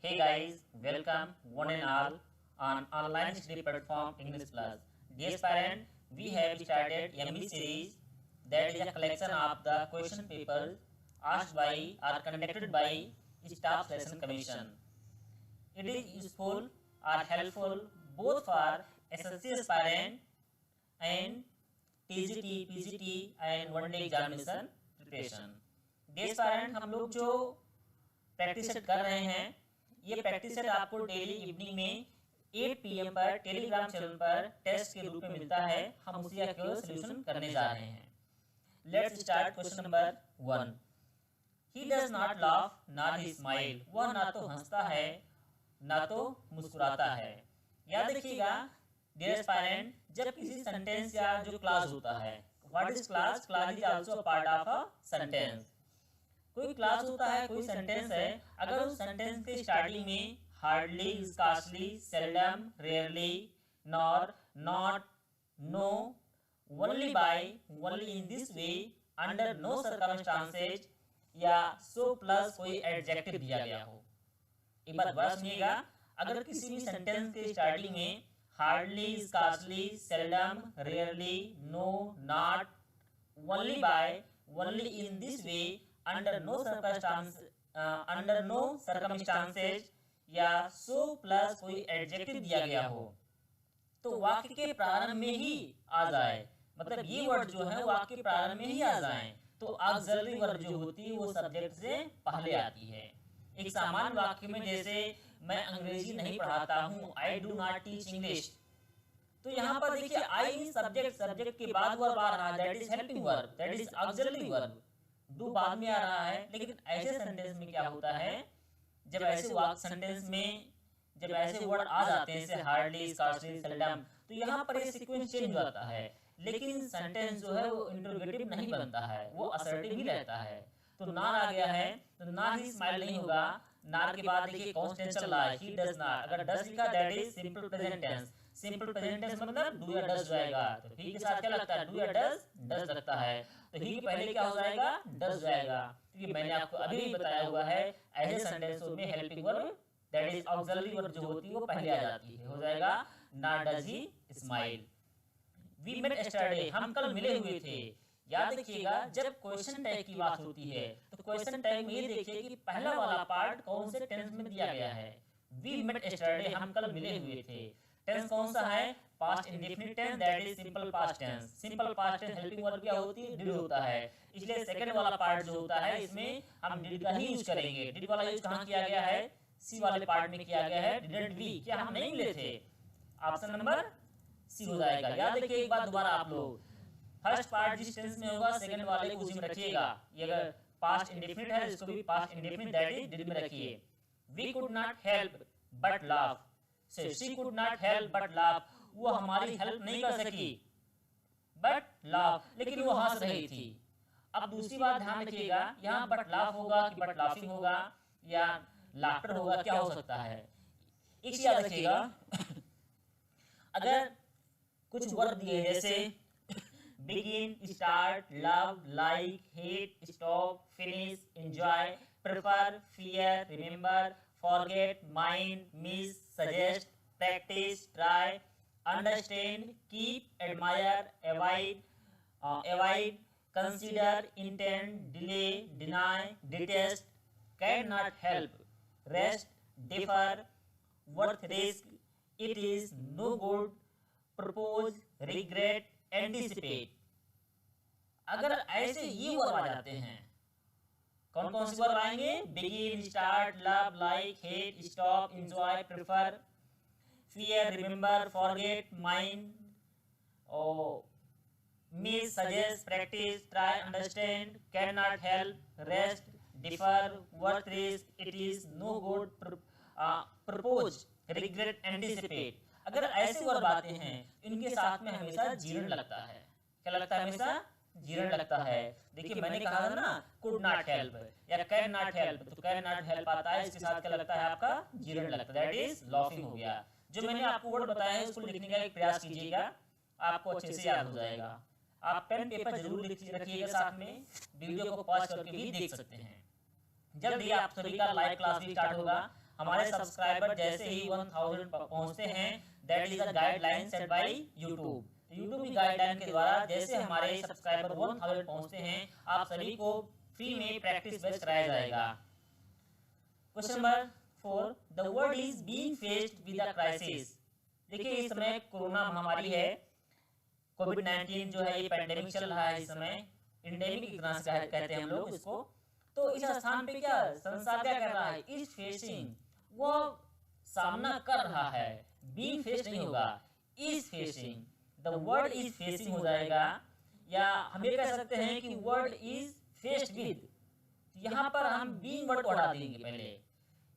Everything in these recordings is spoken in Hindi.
Hey guys, welcome one and all on online study platform English Plus. Dear parent, we have started MB series that is a collection of the question papers asked by or conducted by Staff Selection Commission. It is useful or helpful both for SSC aspirant and TGT, PGT and one day examination preparation. Dear parent, हम लोग जो प्रैक्टिस सेट कर रहे हैं ये प्रैक्टिस सेट आपको डेली इवनिंग में 8 PM पर टेलीग्राम चैनल पर टेस्ट के रूप में मिलता है। हम उसी का केवल सॉल्यूशन करने जा रहे हैं। Let's start question number 1। He does not laugh not he smile. वह ना तो हंसता है ना तो मुस्कुराता है। याद रखिएगा डियर एस्पायरेंट, जब किसी सेंटेंस या जो क्लास होता है, what is class? Class is also a part of a sentence. कोई क्लास होता है, कोई सेंटेंस है, अगर उस सेंटेंस के स्टार्टिंग में hardly, scarcely, seldom, rarely, nor, not, no, only by, only in this way, under no circumstances या सो प्लस कोई एडजेक्टिव दिया गया हो। एक बात बड़ा सुनिएगा, अगर किसी भी सेंटेंस के स्टार्टिंग में hardly, scarcely, seldom, rarely, no, not, only by, only in this way, under no circumstances या सो प्लस कोई एडजेक्टिव दिया गया हो तो वाक्य के प्रारंभ में ही आ जाए। मतलब ये वर्ड जो है वाक्य के प्रारंभ में ही आ जाए तो ऑक्सिलरी वर्ब जो होती है वो सब्जेक्ट से पहले आती है। एक सामान्य वाक्य में जैसे मैं अंग्रेजी नहीं पढ़ाता हूँ, I do not teach English, तो यहाँ पर देखिए आई सब्जेक्ट, सब्जेक्ट के बाद वर्ब आ रहा है, that is helping verb, that is auxiliary verb. Do बाद में आ रहा है। लेकिन ऐसे सेंटेंस में क्या होता है, जब ऐसे वाक्य सेंटेंस में जब ऐसे वर्ड आ जाते हैं जैसे हार्डली, स्कार्सली, सेल्डम, तो यहाँ पर ये सीक्वेंस चेंज हो जाता है। लेकिन सेंटेंस जो है वो इंटरोगेटिव नहीं बनता है, वो असर्टिव ही रहता है। तो नार आ गया है तो नार ही स्माइल नहीं होगा। नार के बाद देखिए कौन टेंस चल रहा है, ही डज नॉट। अगर डज लिखा that is simple present tense. Simple present tense मतलब डू या डज जाएगा, तो ही के साथ क्या लगता है, डू या डज, डज लगता है। तो ही के पहले क्या हो जाएगा, डज जाएगा, क्योंकि मैंने आपको अभी बताया हुआ है ऐसे सेंटेंस में helping verb that is auxiliary verb जो होती है वो पहले आ जाती है। हो जाएगा not does he smile. We met yesterday, हम कल मिले हुए थे। याद रखिएगा जब क्वेश्चन टैग की बात होती है तो क्वेश्चन टैग में ये देखिए कि पहला वाला पार्ट कौन से टेंस में दिया गया है। वी मेट यस्टरडे, हम कल मिले हुए थे। टेंस कौन सा है, past indefinite tense, that is simple past tense. Simple past tense helping verb क्या होती है, डिड होता है। इसलिए सेकंड वाला पार्ट जो होता है इसमें हम डिड का ही यूज करेंगे। डिड वाला यूज कहाँ किया गया है, सी वाले पार्ट में किया गया है। डिडंट वी, क्या हम नहीं मिले थे? ऑप्शन नंबर सी हो जाएगा। याद रखिए एक बात दोबारा आप लोग, फर्स्ट पार्ट जिस टेंस में होगा सेकंड वाले को उसी में रखिएगा। ये अगर पास्ट इंडेफिनिट है इसको भी past indefinite that is did में रखिए। We could not help but laugh, say she could not help but laugh, वो हमारी हेल्प नहीं कर सकी बट लाफ, लेकिन वो हंस रही थी। अब दूसरी बात ध्यान रखिएगा, यहाँ बट लाफ होगा कि बट लाफिंग होगा या लाफ्टर होगा, क्या हो सकता है। एक चीज याद रखिएगा, अगर कुछ वर्ब दिए जैसे begin, start, love, like, hate, stop, finish, enjoy, prefer, fear, remember, forget, mind, miss, suggest, practise, try, understand, keep, admire, avoid, consider, intend, delay, deny, detest, can not help, rest, defer, worth risk, it is, no good, propose, regret, anticipate. अगर ऐसे ये वर्ब आ जाते हैं, कौन कौन से वर्ब आएंगे, begin, start, love, like, hate, stop, enjoy, prefer, fear, remember, forget, mind, और miss, suggest, practise, try, understand, can not help, rest, defer, worth risk, it is, no good, propose, regret, anticipate. अगर ऐसे वर्ब आते हैं इनके साथ में हमेशा जीरण लगता है। क्या लगता है, हमेशा जीरण लगता है। देखिए मैंने कहा था ना कुड नॉट हेल्प या कैन नॉट हेल्प, तो कैन नॉट हेल्प आता है, इसके साथ क्या लगता है आपका, जीरण लगता है, दैट इज लाफिंग हो गया। जो मैंने आपको वर्ड बताया है उसको लिखने का एक प्रयास कीजिएगा, आपको अच्छे से याद हो जाएगा। आप पेन पेपर जरूर रखिएगा साथ में, वीडियो को पॉज करके भी देख सकते हैं। जल्द ही आप सभी का लाइव क्लास भी स्टार्ट होगा। हमारे सब्सक्राइबर जैसे ही 1000 पहुंचते हैं, that is a guideline set by YouTube. YouTube की गाइडलाइन के द्वारा जैसे हमारे सब्सक्राइबर 1000 पहुंचते हैं, आप सभी को फ्री में प्रैक्टिस बैच कराया जाएगा। Question number 4, the world is being faced with a crisis. देखिए इस समय कोरोना महामारी है, कोविड-19 जो है ये पैंडेमिक चल रहा है, इस समय एंडेमिक की तरह से कहते हैं हम लोग इसको। तो इस स्थान पे क्या संसार क्या कर रहा है, इज फेसिंग, वो सामना कर रहा है, बीइंग फेस्ड नहीं होगा, is facing, the world is facing हो जाएगा, या हम ये कह सकते हैं कि वर्ल्ड इज फेस्ड विद। यहाँ पर हम बीइंग वर्ड को हटा देंगे पहले,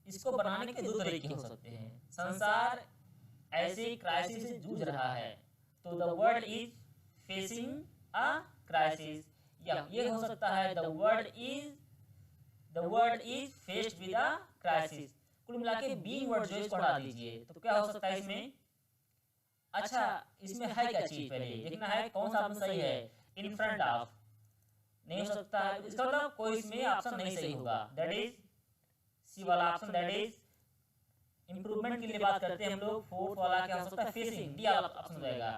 इसको बनाने के दो तरीके हो सकते हैं। संसार ऐसे क्राइसिस से जूझ रहा है, तो the world is facing a crisis, या ये हो सकता है the world is faced with a crisis. कुल मिला के बीइंग वर्ड जो इसको हटा दीजिए, तो क्या हो सकता है इसमें? अच्छा, इसमें है क्या चीज पहले देखना है, कौन सा ऑप्शन सही है। इन फ्रंट ऑफ नहीं हो सकता है, इसका मतलब कोई इसमें ऑप्शन नहीं सही होगा, दैट इज सी वाला ऑप्शन, दैट इज इंप्रूवमेंट के लिए बात करते हैं हम लोग। फोर्थ वाला क्या हो सकता है, फेसिंग, डी वाला ऑप्शन हो जाएगा।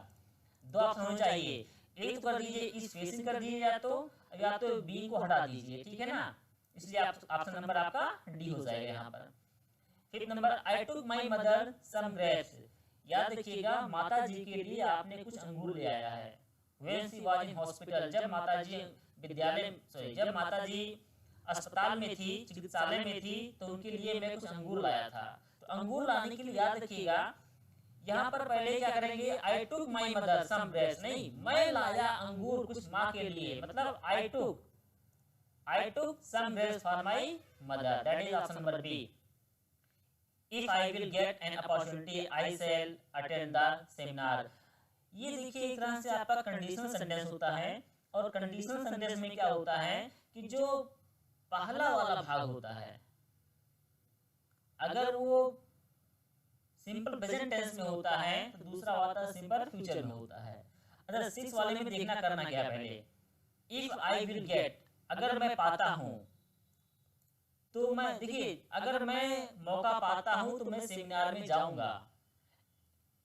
दो ऑप्शन होने चाहिए, एक तो कर दीजिए इस फेसिंग कर दीजिए, या तो बी को हटा दीजिए, ठीक है ना। इसलिए ऑप्शन नंबर आपका डी हो जाएगा यहाँ पर। Fifth number, I took my mother some grapes. याद रखिएगा माता जी के लिए आपने कुछ अंगूर ले आया है। When she was in hospital, जब माता जी अस्पताल में थी, चिकित्सालय में थी, तो उनके लिए मैं कुछ अंगूर लाया था। तो अंगूर लाने के लिए याद रखिएगा यहाँ पर पहले क्या करेंगे, आई took my mother some grapes, नहीं, मैं लाया अंगूर कुछ माँ के लिए, मतलब I took some grapes for my mother, that is option number B. If I will get an opportunity I shall attend the seminar. ये देखिए एक तरह से आपका कंडीशनल सेंटेंस होता है, और कंडीशनल सेंटेंस में क्या होता है कि जो पहला वाला भाग होता है, अगर वो सिंपल प्रेजेंट टेंस में होता है तो दूसरा होता है सिंपल फ्यूचर में होता है। अच्छा, 6 वाले में देखना करना क्या है पहले, इफ आई विल गेट, अगर मैं पाता हूं, तो मैं देखिए अगर मैं मौका पाता हूं तो मैं सेमिनार में जाऊंगा।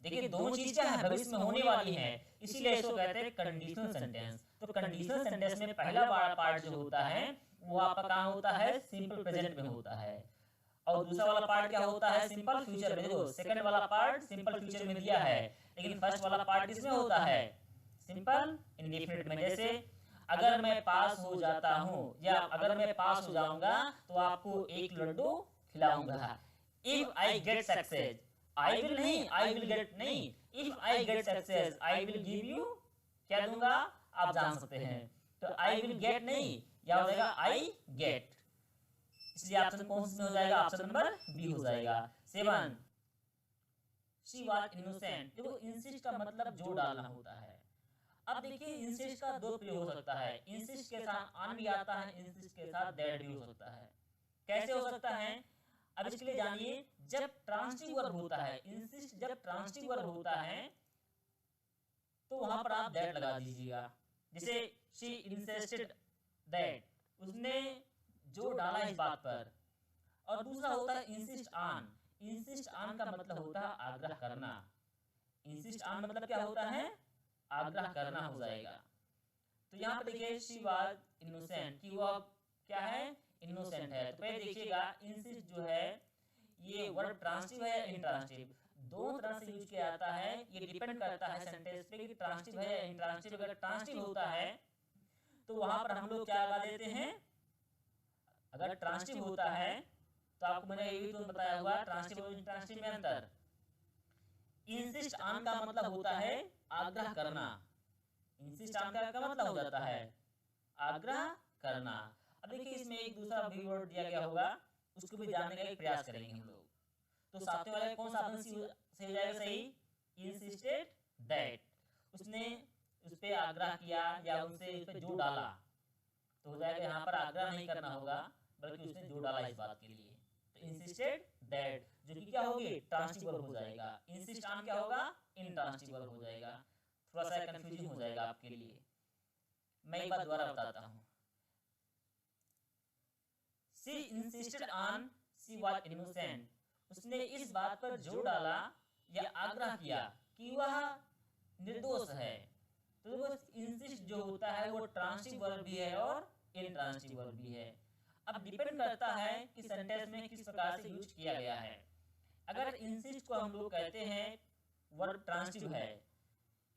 देखिए दोनों चीज क्या है, भविष्य में होने वाली है, इसीलिए इसको कहते हैं कंडीशनल सेंटेंस। तो कंडीशनल सेंटेंस में पहला पार्ट जो होता है वो आपका कहाँ होता है, सिंपल प्रेजेंट में होता है, और दूसरा वाला पार्ट क्या होता है, सिंपल फ्यूचर में। देखो सेकंड वाला पार्ट सिंपल फ्यूचर में दिया है, लेकिन फर्स्ट वाला पार्ट किसमें होता है, सिंपल इंडेफिनिट में। जैसे अगर मैं पास हो जाता हूँ, या अगर मैं पास हो जाऊंगा तो आपको एक लड्डू खिलाऊंगा। If I get success, I will नहीं, आई विल गेट नहीं, if I get success I will give you, क्या दूंगा आप जान सकते हैं। तो आई विल गेट नहीं, या हो जाएगा आई गेट, इसलिए ऑप्शन कौन सा हो जाएगा, ऑप्शन नंबर बी हो जाएगा। 7, शी वाज इनोसेंट। देखो इंसिस्ट का मतलब जोड़ डालना होता है। अब देखिए इंसिस्ट का दो प्रयोग हो सकता है, इंसिस्ट के साथ ऑन भी आता है, इंसिस्ट के साथ दैट भी हो सकता है। कैसे हो सकता है, अब इसके लिए जानिए, जब ट्रांसिटिव वर्ब होता है, इंसिस्ट जब ट्रांसिटिव वर्ब होता है तो वहां पर आप दैट लगा दीजिएगा। जैसे शी इंसिस्टेड दैट, उसने जोर डाला इस बात पर। और दूसरा होता है इंसिस्ट ऑन। इंसिस्ट ऑन का मतलब होता है आग्रह करना। इंसिस्ट ऑन मतलब क्या होता है, आग्रह करना हो जाएगा। तो यहाँ पर देखिए शी वाज इनोसेंट, कि वो क्या है, इनोसेंट है। तो पहले देखिएगा इंसिस्ट जो है ये वर्ब ट्रांसिटिव है या इंट्रांसिटिव, दोनों तरह से यूज किया जाता है। ये डिपेंड करता है सेंटेंस पे कि ट्रांसिटिव है या इंट्रांसिटिव। अगर ट्रांसिटिव होता है तो वहां पर हम लोग क्या लगा देते हैं, अगर ट्रांसिटिव होता है तो आपको मैंने ये भी तो बताया हुआ ट्रांसिटिव और इंट्रांसिटिव में अंतर। इंसिस्ट ऑन का मतलब होता है आग्रह करना, इंसिस्ट ऑन का मतलब हो जाता है आग्रह करना। अब देखिए इसमें एक दूसरा भी वर्ड दिया गया होगा, उसको भी जानने का एक प्रयास करेंगे हम लोग। तो सातवें वाले कौन सा ऑप्शन सही हो जाएगा, सही, इंसिस्टेड दैट, उसने उस पे आग्रह किया या उनसे उस पे जोर डाला, तो हो जाएगा यहाँ पर आग्रह नहीं करना होगा बल्कि उसने जोर डाला इस बात के लिए। तो इंसिस्टेड दैट जो कि क्या होगी, ट्रांसिटिव वर्ब हो जाएगा। इंसिस्ट ऑन क्या होगा, इंट्रांसिटिव वर्ब हो जाएगा। थोड़ा सा कंफ्यूजिंग हो जाएगा आपके लिए, मैं एक बार दोबारा बताता हूँ। She insisted on, she was innocent, उसने इस बात पर जोर डाला या आग्रह किया कि वह निर्दोष है। तो वो इंसिस्ट जो होता है वो ट्रांसिटिव वर्ब भी है और इंट्रांसिटिव वर्ब भी है। अब डिपेंड करता है कि सेंटेंस में किस प्रकार से यूज किया गया है। अगर इंसिस्ट को हम लोग कहते हैं वर्ब ट्रांसिटिव है,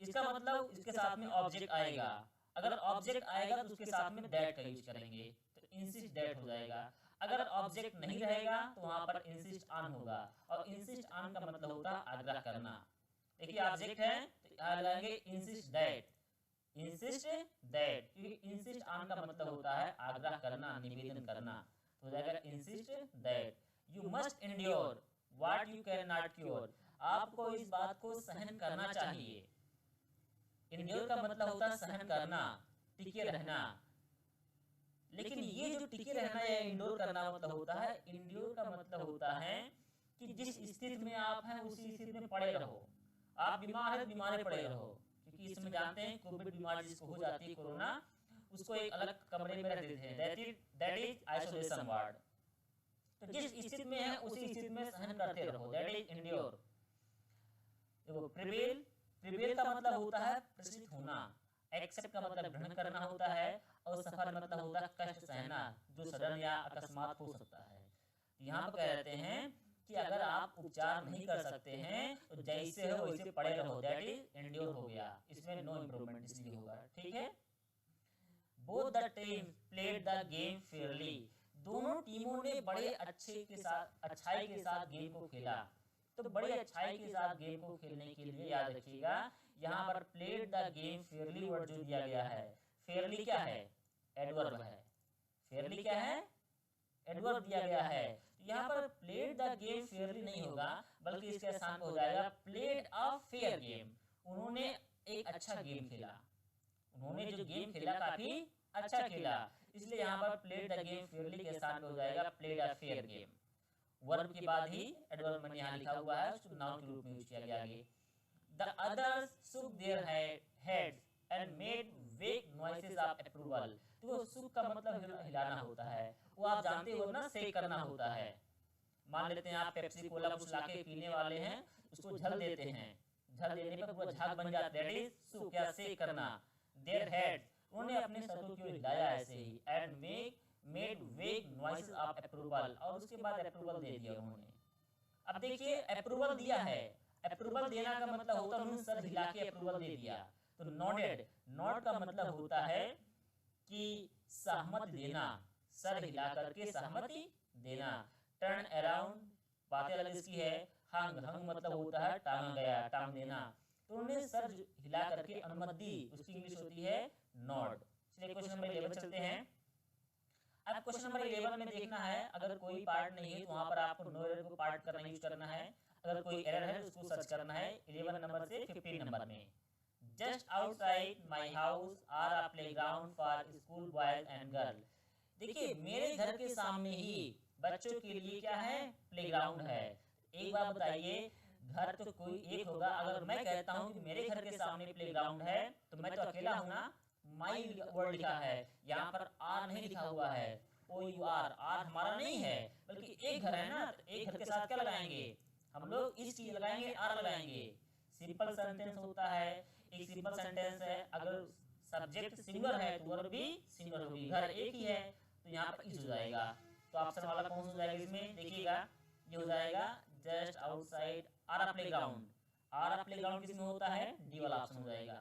इसका मतलब इसके साथ में ऑब्जेक्ट आएगा। अगर ऑब्जेक्ट आएगा तो उसके साथ में दैट का यूज करेंगे, तो इंसिस्ट दैट हो जाएगा। अगर ऑब्जेक्ट नहीं रहेगा तो वहां पर इंसिस्ट ऑन होगा, और इंसिस्ट ऑन का मतलब होता है आग्रह करना। देखिए ऑब्जेक्ट है तो यहाँ लगाएंगे इंसिस्ट दैट, इंसिस्ट दैट, क्योंकि इंसिस्ट ऑन का मतलब होता है आग्रह करना, निवेदन करना। तो हो जाएगा insist that you must endure what you can not cure. आपको इस बात को सहन करना चाहिए। एंड्योर का मतलब होता है सहन करना, टिके रहना। लेकिन ये जो टिके रहना या इंडोर करना मतलब होता है, इंड्योर का मतलब होता है कि जिस स्थिति में आप हैं उसी स्थिति में पड़े रहो। आप बीमार है, बीमार पड़े रहो, क्योंकि इसमें जानते हैं कोविड बीमारी जिसको हो जाती है कोरोना, उसको एक अलग कमरे में रख देते हैं, दैट इज आइसोलेशन वार्ड। तो जिस स्थिति में है उसी स्थिति में सहन करते रहो, दैट इज एंड्योर। देखो प्रिवेल, प्रिवेल का मतलब होता है प्रसिद्ध होना, एक्सेप्ट का मतलब ग्रहण करना होता है, और सफर मतलब होता है कष्ट सहना, जो सडन या अकस्मात हो सकता है। यहाँ पर कहते हैं कि अगर आप उपचार नहीं कर सकते हैं तो जैसे हो वैसे पड़े रहो, दैट इज एंड्योर हो गया। इसमें नो इम्प्रूवमेंट इसलिए होगा, ठीक है। Both the team played the game Fairlie. दोनों टीमों ने बड़े अच्छाई के साथ गेम को खेला। तो बड़ी अच्छाई के साथ गेम को खेलने के लिए याद रखिएगा यहाँ पर played the game Fairlie word जो दिया गया है, फेयरली क्या है, एडवर्ब है। फेयरली क्या है, एडवर्ब दिया गया है। यहाँ पर प्लेड द गेम फेयरली नहीं होगा, बल्कि इसके स्थान पर हो जाएगा प्लेड अ फेयर गेम। उन्होंने एक अच्छा गेम खेला, उन्होंने जो गेम खेला काफी अच्छा खेला, इसलिए यहाँ पर प्लेड द गेम फेयरली के स्थान पर हो जाएगा played a fair game. Verb के बाद ही एडवर्ब मैंने यहाँ लिखा हुआ है, उसको नाउन के रूप में यूज किया गया आगे। The others shook their heads and made vague noises of approval। तो वो shook का मतलब हिलाना होता है, वो आप जानते हो ना, शेक करना होता है। मान लेते हैं आप पेप्सी कोला कुछ लाके पीने वाले हैं, उसको झल देते हैं, झल देने पर वो झाग बन जाता है, दैट इज shook या शेक करना। Their heads, उन्होंने अपने सरों को हिलाया ऐसे ही, and made vague noises of approval, और उसके बाद अप्रूवल दे दिया उन्होंने। अब देखिए अप्रूवल दिया है, अप्रूवल देना का मतलब होता है उन्होंने सर हिला के अप्रूवल दे दिया। तो नॉडेड, नॉड का मतलब होता है कि सहमति देना, सर हिला करके सहमति देना। टर्न अराउंड, बातें अलग इसकी है। हंग, हंग मतलब होता है टांगा गया, टांग देना। तो उन्होंने सर हिला करके अनुमति दी, उसकी इंग्लिश होती है नॉड। चलिए क्वेश्चन नंबर 11 चलते हैं। अब क्वेश्चन नंबर 11 में देखना है, अगर कोई पार्ट नहीं है तो वहां पर आपको नो एरर को पार्ट करना यूज करना है। अगर कोई एरर है तो उसको सर्च करना है 11 नंबर से 15 नंबर में। Just outside my house are a playground for school boys and girl. देखिए मेरे घर के सामने ही बच्चों के लिए क्या है, प्लेग्राउंड है। एक बार बताइए, घर तो कोई एक होगा। अगर मैं कहता हूँ कि मेरे घर के सामने प्लेग्राउंड है तो मैं तो अकेला हूँ ना, माई वर्ड लिखा है, यहाँ पर आर नहीं लिखा हुआ है, ओ यू आर, आर हमारा नहीं है बल्कि एक घर है ना, तो एक घर के साथ क्या लगाएंगे हम लोग, इस चीज लगाएंगे, आर लगाएंगे। सिंपल सेंटेंस होता है, एक सिंपल सेंटेंस है, अगर सब्जेक्ट सिंगुलर है तो वर्ब भी सिंगुलर होगी, घर एक ही है तो यहाँ पर इस हो जाएगा। तो ऑप्शन वाला कौन सा हो जाएगा इसमें, देखिएगा ये हो जाएगा just outside are a playground. Are a playground किसमें होता है, डी वाला ऑप्शन हो जाएगा।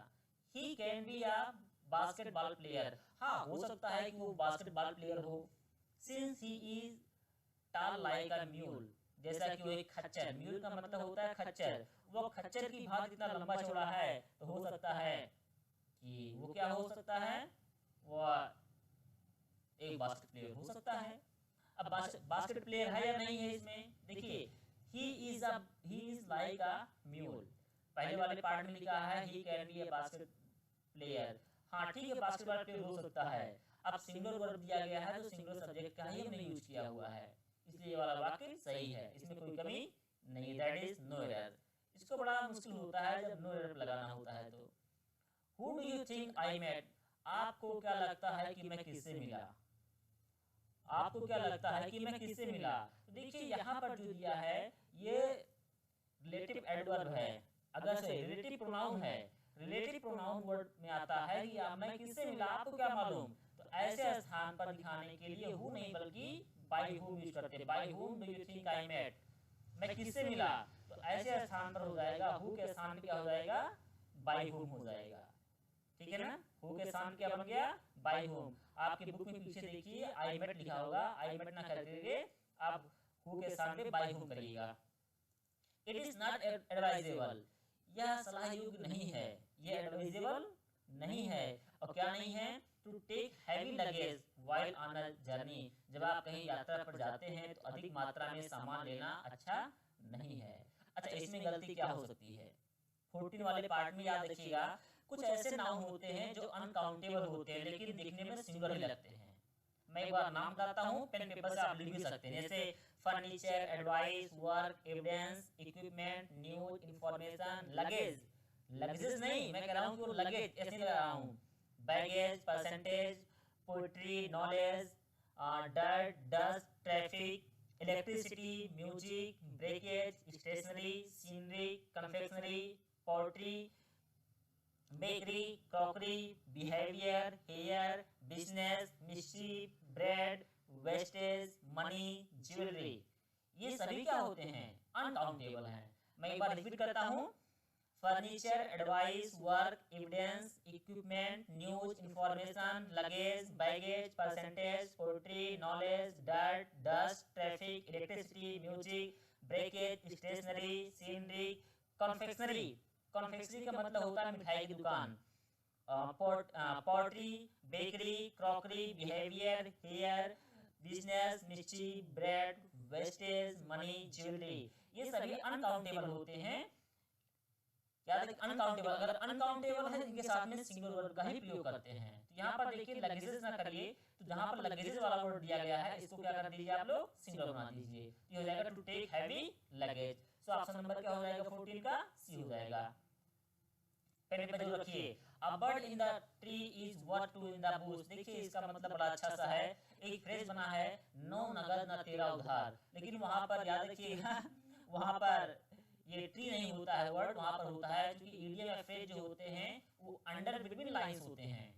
He can be a basketball player, हाँ हो सकता है कि वो बास्केटबॉल प्लेयर हो। Since he is tall like a mule, जैसा कि वो एक खच्चर, म्यूल का मतलब होता है खच्चर, वो खच्चर की भांति इतना लंबा चौड़ा है, तो हो सकता है कि वो क्या हो सकता है, वो एक बास्केट प्लेयर हो सकता है। अब बास्केट प्लेयर है या नहीं है इसमें, देखिए he is like a mule, पहले वाले पार्ट में लिखा है ही can be a basket player, हाँ ठीक है बास्केटबॉल प्लेयर हो सकता है। अब सिंगुलर वर्ब दिया गया है तो सिंगुलर सब्जेक्ट का ही हमने यूज किया हुआ है, इसलिए ये वाला वाक्य सही है, इसमें कोई कमी नहीं, दैट इज नो एरर। इसको बड़ा मुश्किल होता है जब नो एरर लगाना होता है। तो who do you think I met, आपको क्या लगता है कि मैं किससे मिला, आपको क्या लगता है कि मैं किससे मिला। तो देखिए यहाँ पर जो दिया है एडवर्ब है, अगर से रिलेटिव प्रोनाउन है, रिलेटिव प्रोनाउन वर्ड में आता है कि मैं किससे मिला आपको क्या मालूम, तो ऐसे स्थान पर दिखाने के लिए हु नहीं बल्कि बाय हुम यूज करते हैं। By whom do you think I met, मैं किससे मिला, तो ऐसे स्थान पर हो जाएगा, हु के स्थान पे क्या हो जाएगा, बाय हुम हो जाएगा। ठीक है ना, हु के स्थान क्या बन गया, बाय हुम। आपके बुक में पीछे देखिए आई मेट लिखा होगा, आई मेट ना करके आप हु के स्थान पे बाय हुम करिएगा। इट इज नॉट एडवाइजेबल, यह सलाह योग्य नहीं है, यह एडवाइजेबल नहीं है। और क्या नहीं है, to take heavy luggage while on a journey, जब आप कहीं यात्रा पर जाते हैं तो अधिक मात्रा में सामान लेना अच्छा नहीं है। अच्छा, इसमें गलती क्या हो सकती है, 14 वाले पार्ट में याद रखिएगा, कुछ ऐसे नाउन होते हैं जो अनकाउंटेबल होते हैं लेकिन दिखने में सिंगुलर ही लगते हैं। मैं एक बार नाम बताता हूँ, पेन पेपर से आप लिख भी सकते हैं, जैसे furniture, advice, work, evidence, equipment, news, information, luggage, luggages नहीं, मैं कह रहा हूँ कि वो लगेज ऐसे लगा रहा हूँ, baggage, percentage, poetry, knowledge, dirt, dust, traffic, electricity, music, breakage, stationery, scenery, confectionery, poultry, bakery, crockery, behaviour, hair, business, mystery, bread, wastage, money, jewellery, ये सभी क्या होते हैं, अनकाउंटेबल हैं। मैं एक बार रिपीट करता हूँ, furniture, advice, work, evidence, equipment, news, information, luggage, baggage, percentage, poultry, knowledge, dirt, dust, traffic, electricity, music, breakage, stationery, scenery, confectionery. Confectionery का मतलब होता है मिठाई की दुकान, poultry, bakery, crockery, behaviour, hair, business, mystery, bread, wastage, money, jewellery, ये सभी अनकाउंटेबल होते हैं। याद रखिए अनकाउंटेबल, अगर अनकाउंटेबल है इनके साथ में सिंगल वर्ड का ही प्रयोग करते हैं। तो यहाँ पर देखिए लगेजेस ना करिए, तो जहाँ पर लगेजेस वाला वर्ड दिया गया है इसको क्या कर दीजिए आप लोग, सिंगल बना दीजिए, ये हो जाएगा to take heavy luggage. So option number क्या हो जाएगा 14 का सी हो जाएगा। पेन पे जरूर रखिए, a bird in the tree is worth two in the bush. देखिए इसका मतलब बड़ा अच्छा सा है, एक फ्रेज बना है, नो नगद न तेरा उधार, लेकिन वहां पर याद रखिएगा वहां पर ये ट्री नहीं होता है वर्ड, वहां पर होता है क्योंकि इडियम या फ्रेज जो होते हैं वो अंडर बिटवीन लाइंस होते हैं।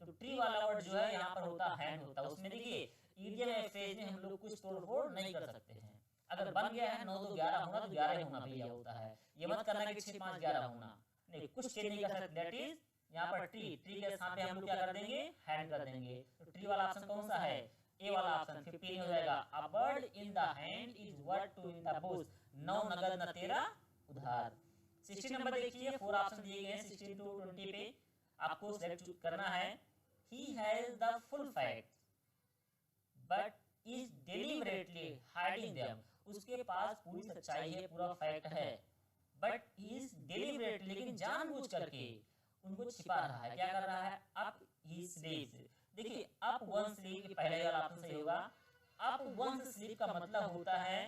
तो ट्री वाला वर्ड जो है यहाँ पर होता हैंड होता है, उसमें देखिए इडियम या फ्रेज में हम लोग कुछ तोड़ फोड़ नहीं कर सकते हैं। अगर बन गया है 9 2 11 होना तो 11 ही होना भैया होता है, ये मत करना कि 6 5 11 होना, नहीं कुछ चेंज नहीं कर सकते। दैट इज यहाँ पर ट्री, ट्री के साथ हम लोग क्या कर देंगे, हैंड कर देंगे। तो ट्री वाला ऑप्शन कौन सा है, ए वाला ऑप्शन 15 हो जाएगा। A bird in the hand is worth two in the bush, 9 नगद न तेरा उधार। 16 नंबर देखिए, 4 ऑप्शन दिए गए हैं 16 टू 20 पे, आपको सिलेक्ट करना है। He has the full facts but is deliberately hiding them, उसके पास पूरी सच्चाई है, पूरा फैक्ट है, बट इज डेलिबरेटली, लेकिन जानबूझ करके उनको छिपा रहा है। क्या कर रहा है, अप ही स्लीव्स। देखिए अप वन स्लीव के पहले वाला ऑप्शन सही होगा। अप वन स्लीव का मतलब होता है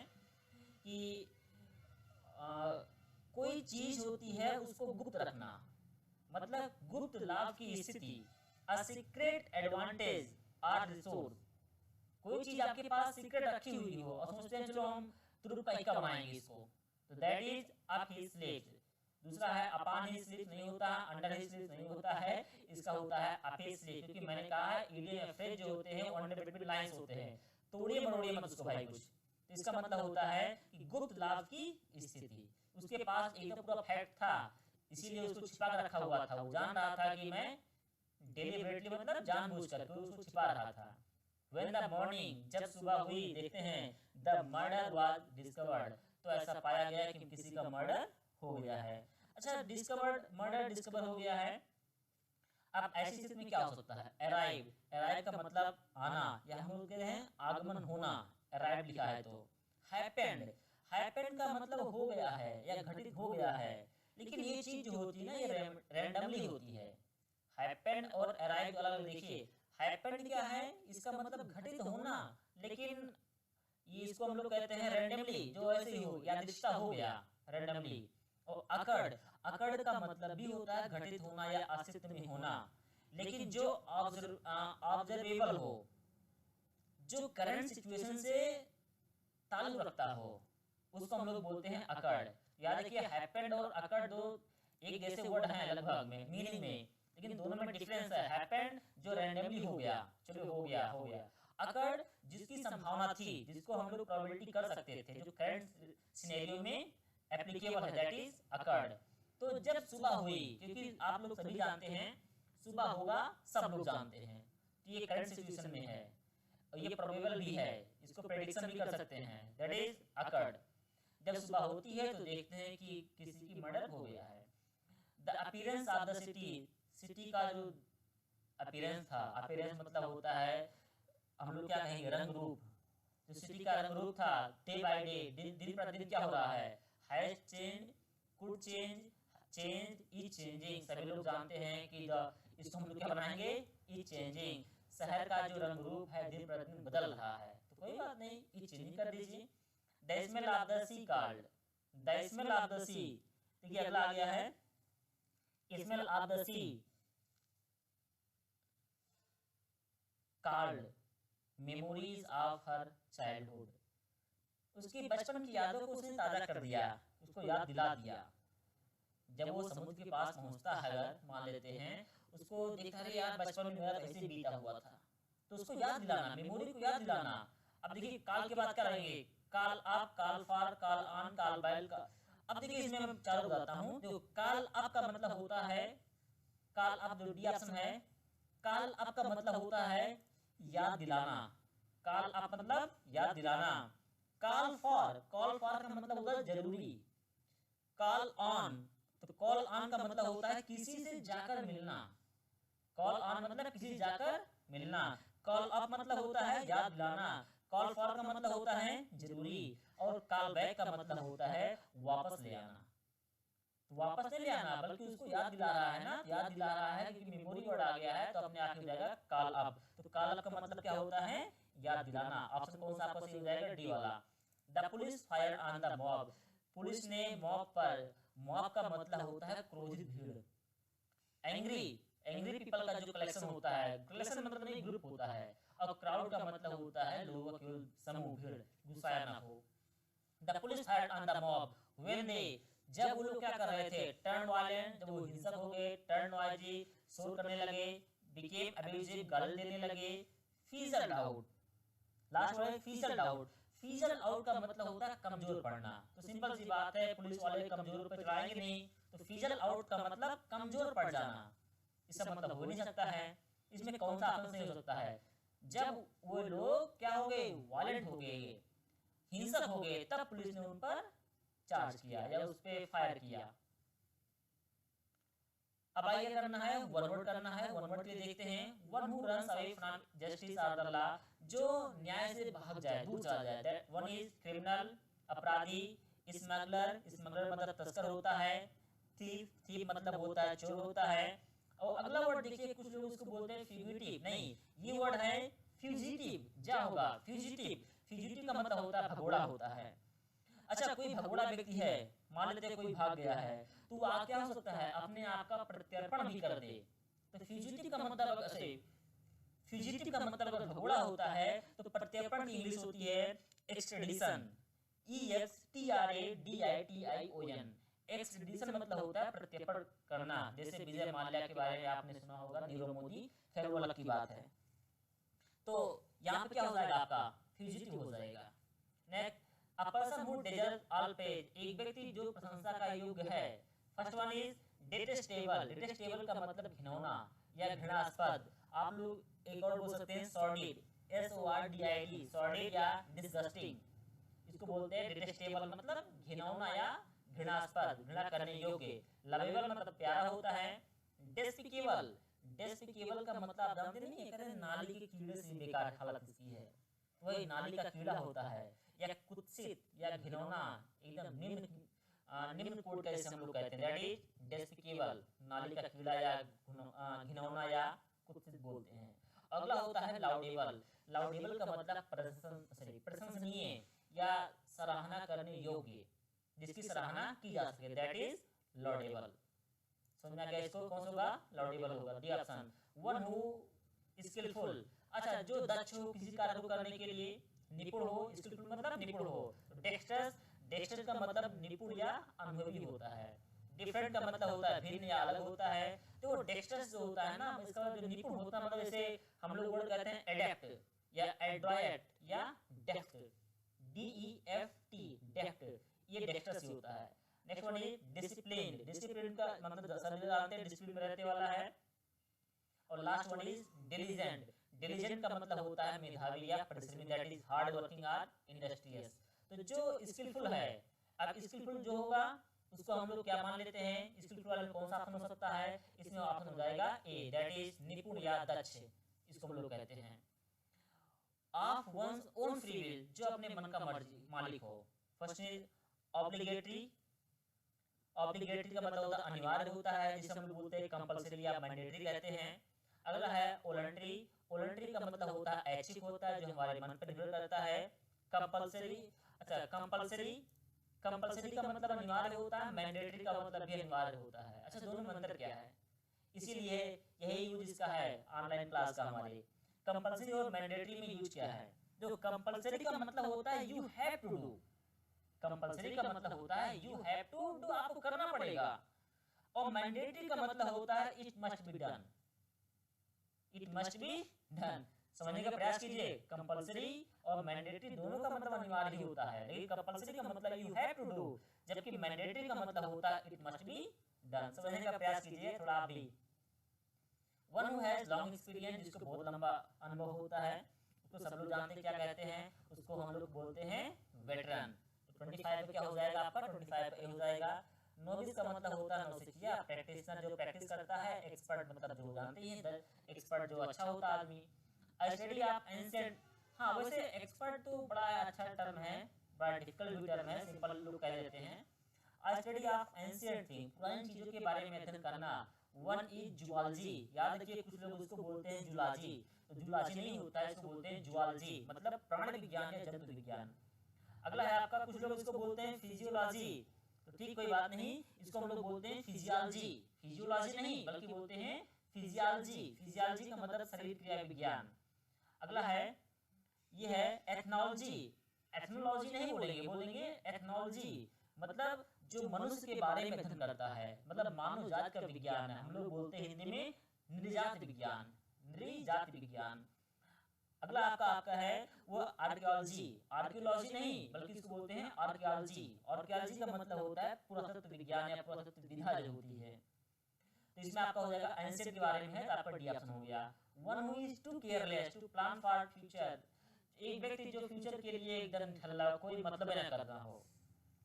कि कोई चीज होती है उसको गुप्त रखना, मतलब गुप्त लाभ की स्थिति, अ सीक्रेट एडवांटेज और रिसोर्स। कोई चीज आपके पास सीक्रेट रखी हुई हो और सोचते हैं चलो हम तुरुपाई का बनाएंगे इसको, तो that is up his sleeves. दूसरा है अपॉन हिज स्लीव्स नहीं होता, अंडर हिज स्लीव्स नहीं होता है, इसका होता है अप हिज स्लीव्स, क्योंकि मैंने कहा है इडियम या फ्रेज जो होते हैं वो अंडर बिटवीन लाइंस होते हैं, तोड़िए मरोड़िए मत उसको भाई कुछ। तो इसका मतलब होता है कि गुप्त लाभ की स्थिति, उसके पास एकदम पूरा फैक्ट था इसीलिए उसको छिपा कर रखा हुआ था, वो जान रहा था कि मैं डेलिबरेटली मतलब जानबूझ करके उसको छिपा रहा था। When the morning, जब सुबह हुई, देखते हैं the murder was discovered, तो ऐसा पाया गया कि किसी का मर्डर हो गया है। अच्छा, डिस्कवर्ड मर्डर डिस्कवर हो गया है। अब ऐसी स्थिति में क्या हो सकता है, अराइव, अराइव का मतलब आना, या हम लोग कहते हैं आगमन होना, अराइव लिखा है तो। हैपेंड, हैपेंड का मतलब हो गया है या घटित हो गया है, लेकिन ये चीज जो होती है ना ये रैंडमली होती है। हैपेंड और अराइव अलग अलग देखिए, हैपेंड क्या है, इसका मतलब घटित होना, लेकिन ये इसको हम लोग कहते हैं रैंडमली, जो ऐसे ही हो यादृच्छिक हो गया रैंडमली। और अकर्ड, अकर्ड का मतलब भी होता है घटित होना या अस्तित्व में होना, लेकिन जो ऑब्जर्वेबल हो, जो करंट सिचुएशन से ताल्लुक रखता हो, उसको हम लोग बोलते हैं अकर्ड। याद रखिए हैपेंड और अकर्ड दो एक जैसे वर्ड हैं लगभग में मीनिंग में, लेकिन दोनों में डिफरेंस है। हैपेंड जो रैंडमली हो गया, चलो हो गया। अकर्ड जिसकी संभावना थी, जिसको हम लोग प्रोबेबिलिटी कर सकते थे, जो करंट सिनेरियो में एप्लीकेबल है, दैट इज अकर्ड। तो जब सुबह हुई, क्योंकि आप लोग सभी जानते हैं सुबह होगा, सब लोग जानते हैं, तो ये करंट सिचुएशन में है और ये प्रोबेबल भी है, इसको प्रेडिक्शन भी कर सकते हैं, दैट इज अकर्ड। जब सुबह होती है तो देखते हैं कि किसी की मर्डर हो गया है। The appearance of the city, city का जो अपीयरेंस था, अपीयरेंस मतलब होता है हम लोग क्या कहेंगे रंग रूप, जो सिटी का रंग रूप था डे बाय डे, दिन प्रतिदिन क्या हो रहा है, has change, could change, change, is changing. सभी लोग जानते हैं कि इसको हम लोग क्या बनाएंगे, इज चेंजिंग। शहर का जो रंग रूप है दिन प्रतिदिन बदल रहा है, तो कोई बात नहीं, इज चेंजिंग कर दीजिए। The smell of the sea called, the smell of the sea, देखिए अगला आ गया है smell of the sea called memories of her childhood, उसकी बचपन की यादों को उसने ताजा कर दिया, उसको याद दिला दिया। जब वो समुद्र के पास पहुंचता है, अगर मान लेते हैं उसको देखता है यार बचपन में मेरा ऐसे बीता हुआ था, तो उसको याद दिलाना, मेमोरी को याद दिलाना। अब देखिए काल की बात करेंगे, काल अप, काल फॉर, काल ऑन, काल बैल का। अब देखिए इसमें मैं चारों बताता हूँ। जो काल अप का मतलब होता है, काल अप जो डी ऑप्शन है, काल अप का मतलब होता है याद दिलाना, काल अप मतलब याद दिलाना। कॉल फॉर का मतलब होगा जरूरी। कॉल ऑन, तो कॉल ऑन का मतलब होता है किसी से जाकर मिलना, कॉल ऑन मतलब किसी से जाकर मिलना। कॉल अप मतलब होता है याद दिलाना, कॉल फॉर का मतलब होता है जरूरी, और कॉल बैक का मतलब होता है वापस ले आना। तो वापस नहीं ले आना बल्कि उसको याद दिला रहा है ना, याद दिला रहा है क्योंकि मेमोरी वर्ड आ गया है तो अपने आप हो जाएगा कॉल अप। तो कॉल अप का मतलब क्या होता है, याद दिलाना। ऑप्शन कौन सा आपका सही हो जाएगा, डी वाला। The police fired on the mob, police ने मॉब पर, मॉब का मतलब होता है क्रोधित भीड़, एंग्री, एंग्री पीपल का जो कलेक्शन होता है, कलेक्शन मतलब नहीं ग्रुप होता है, और क्राउड का मतलब होता है लोगों के समूह, भीड़, गुस्सा ना हो। The police fired on the mob when they, जब वो लोग क्या कर रहे थे, टर्न वायलेंट, जब वो हिंसक हो गए, टर्न नॉइजी, शोर करने लगे, बिकेम अब्यूजिव, गाली देने लगे, fizzled out, last word fizzled out. Fizzle out का मतलब होता है कमजोर पड़ना। तो सिंपल सी बात है, पुलिस वाले कमजोर पर चलाएंगे नहीं, तो फीजल आउट का मतलब कमजोर पड़ जाना, इसका मतलब हो नहीं सकता है। इसमें कौन सा ऑप्शन सही हो सकता है, जब वो लोग क्या हो गए, वायलेंट हो गए, हिंसक हो गए, तब पुलिस ने उन पर चार्ज किया या उस पर फायर किया। अब आइए क्या करना है, वन वर्ड करना है। वन वर्ड के लिए देखते हैं, one who runs away from justice और द लॉ, जो न्याय से भाग जाए, दूर चला जाए, दैट वन इज क्रिमिनल, अपराधी, स्मगलर, स्मगलर मतलब तस्कर होता है, थीफ, थीफ मतलब होता है चोर होता है। और अगला वर्ड देखिए, कुछ लोग इसको बोलते हैं फ्यूजिटिव, नहीं ये वर्ड है फ्यूजिटिव, क्या होगा फ्यूजिटिव, फ्यूजिटिव का मतलब होता है भगोड़ा होता है। अच्छा कोई भगोड़ा व्यक्ति है, मान लेते कोई भाग गया है, तो वो क्या हो सकता है, अपने आप का प्रत्यर्पण भी कर दे। तो फ्यूजिटिव का मतलब ऐसे, फ्यूजिटिव का मतलब अगर भगोड़ा होता है तो प्रत्यर्पण की इंग्लिश होती है एक्सट्रेडिशन, EXTRADITION। एक्सट्रेडिशन मतलब होता है प्रत्यर्पण करना, जैसे विजय माल्या के बारे में आपने सुना होगा, नीरव मोदी, खैर वो अलग की बात है। तो यहाँ पे क्या हो जाएगा, आपका फ्यूजिटिव हो जाएगा। Next, A person who deserves all praise, एक व्यक्ति जो प्रशंसा का योग्य है। First one is detestable, detestable का मतलब घिनौना या घृणास्पद। आप लोग एक और बोल सकते हैं सॉर्डिड, SORDID, सॉर्डिड या डिसगस्टिंग, इसको बोलते हैं डिटेस्टेबल मतलब घिनौना या घृणास्पद, घृणा करने योग्य। लवेबल मतलब प्यारा होता है। डेस्पिकेबल, डेस्पिकेबल का मतलब आप जानते नहीं है, कहते हैं नाली के कीड़े से बेकार हालत इसकी है, वही नाली का कीड़ा होता है। या कुत्सित या घिनौना, एकदम निम्न कोड का जिसे हम लोग कहते हैं, दैट इज डेस्पिकेबल, नाली का कीड़ा या घिनौना या कुत्सित बोलते हैं। अगला होता है लाउडेबल, लाउडेबल का मतलब प्रशंसनीय या सराहना करने योग्य, जिसकी सराहना की जा सके, दैट इज लॉडेबल। समझ में आ गया, इसको कौन सा होगा, लॉडेबल होगा, D option. One who skilful, अच्छा जो दक्ष हो किसी कार्य को करने के लिए, निपुण हो, स्किलफुल मतलब निपुण हो। डेक्स्टर्स, डेक्स्टरस का मतलब निपुण या अनुभवी होता है। डिफरेंट का मतलब होता है भिन्न या अलग होता है। तो डेक्स्टरस जो होता है ना, इसका जो निपुण होता है, मतलब जैसे हम लोग वर्ड कहते हैं एडेप्ट या एडवायट या डेक्ट, DEFT, डेक्ट, ये डेक्स्टरस ही होता है। Next one is discipline. Discipline का मतलब सभी जानते हैं डिसिप्लिन में रहने वाला है। और last one is diligent. Diligent का मतलब होता है मेधावी या परिश्रमी, दैट इज हार्ड वर्किंग और इंडस्ट्रियस। तो जो स्किलफुल है, अब स्किलफुल जो होगा उसको हम लोग क्या मान लेते हैं, स्किलफुल वाले में कौन सा ऑप्शन हो सकता है, इसमें ऑप्शन हो जाएगा ए, दैट इज निपुण या दक्ष, इसको हम लोग कहते हैं। Of one's own free will, जो अपने मन का मर्जी मालिक हो। First is obligatory. ऑब्लिगेटरी का मतलब होता है अनिवार्य होता है, जिसे हम लोग बोलते हैं कंपल्सरी या मैंडेटरी कहते हैं। अगला है वॉलंटरी। वॉलंटरी का मतलब होता है ऐच्छिक होता है, जो हमारे मन पर निर्भर करता है। कंपल्सरी, अच्छा कंपल्सरी, कंपल्सरी का मतलब अनिवार्य होता है, मैंडेटरी का मतलब भी अनिवार्य होता है। अच्छा दोनों में अंतर क्या है, इसीलिए यही यूज इसका है ऑनलाइन क्लास का हमारे। कंपल्सरी और मैंडेटरी में यूज क्या है, जो कंपल्सरी का मतलब होता है you have to do. Compulsory का मतलब होता है यू हैव टू डू, आपको करना पड़ेगा। और मैंडेटरी का मतलब होता है it must be done, it must be done. समझने का प्रयास कीजिए, कंपल्सरी और मैंडेटरी दोनों का मतलब अनिवार्य ही होता है, लेकिन कंपल्सरी का मतलब यू हैव टू डू, जबकि मैंडेटरी का मतलब होता है इट मस्ट बी डन। समझने का प्रयास कीजिए थोड़ा आप भी। One who has long experience, जिसको बहुत लंबा अनुभव होता है, उसको सब लोग जानते हैं क्या कहते हैं, उसको हम लोग बोलते हैं वेटरन। 25 पे क्या हो जाएगा आपका, 25 पे हो जाएगा। नोविस का मतलब होता है नौसिखिया, प्रैक्टिशनर जो प्रैक्टिस करता है। एक्सपर्ट मतलब जो जानते हैं, एक्सपर्ट जो अच्छा होता आदमी। स्टडी ऑफ एंशिएंट, हाँ वैसे एक्सपर्ट तो बड़ा अच्छा टर्म है, बड़ा डिफिकल्ट भी टर्म है, सिंपल लोग कह देते हैं। स्टडी ऑफ एंशिएंट थिंग, पुरानी चीजों के बारे में अध्ययन करना। वन इज जूलॉजी, याद रखिए कुछ लोग उसको बोलते हैं जूलॉजी, तो जूलॉजी नहीं होता है, इसको बोलते हैं जूलॉजी, मतलब प्राणी विज्ञान या जंतु विज्ञान। अगला है आपका, कुछ लोग इसको बोलते हैं फिजियोलॉजी, तो ठीक कोई बात नहीं, इसको हम लोग बोलते हैं फिजियोलॉजी। फिजियोलॉजी नहीं बल्कि बोलते हैं फिजियोलॉजी। फिजियोलॉजी का मतलब शरीर क्रिया विज्ञान। अगला है, ये है एथनोलॉजी। एथनोलॉजी नहीं बोलेंगे, बोलेंगे एथनोलॉजी, मतलब जो मनुष्य के बारे में अध्ययन करता है, मतलब मानव जात का विज्ञान है। हम लोग बोलते हैं हिंदी में नृजात विज्ञान, नृजात विज्ञान। अगला आपका है वो आर्कियोलॉजी। आर्कियोलॉजी नहीं बल्कि इसको बोलते हैं आर्कियोलॉजी। आर्कियोलॉजी का मतलब होता है पुरातत्व विज्ञान या पुरातत्व विधा जो होती है। तो इसमें आपका हो जाएगा एंशिएंट के बारे में है, तो आपका डी ऑप्शन हो गया। One who is too careless to plan for future, एक व्यक्ति जो फ्यूचर के लिए एकदम ढल्ला, कोई मतलब न करना हो,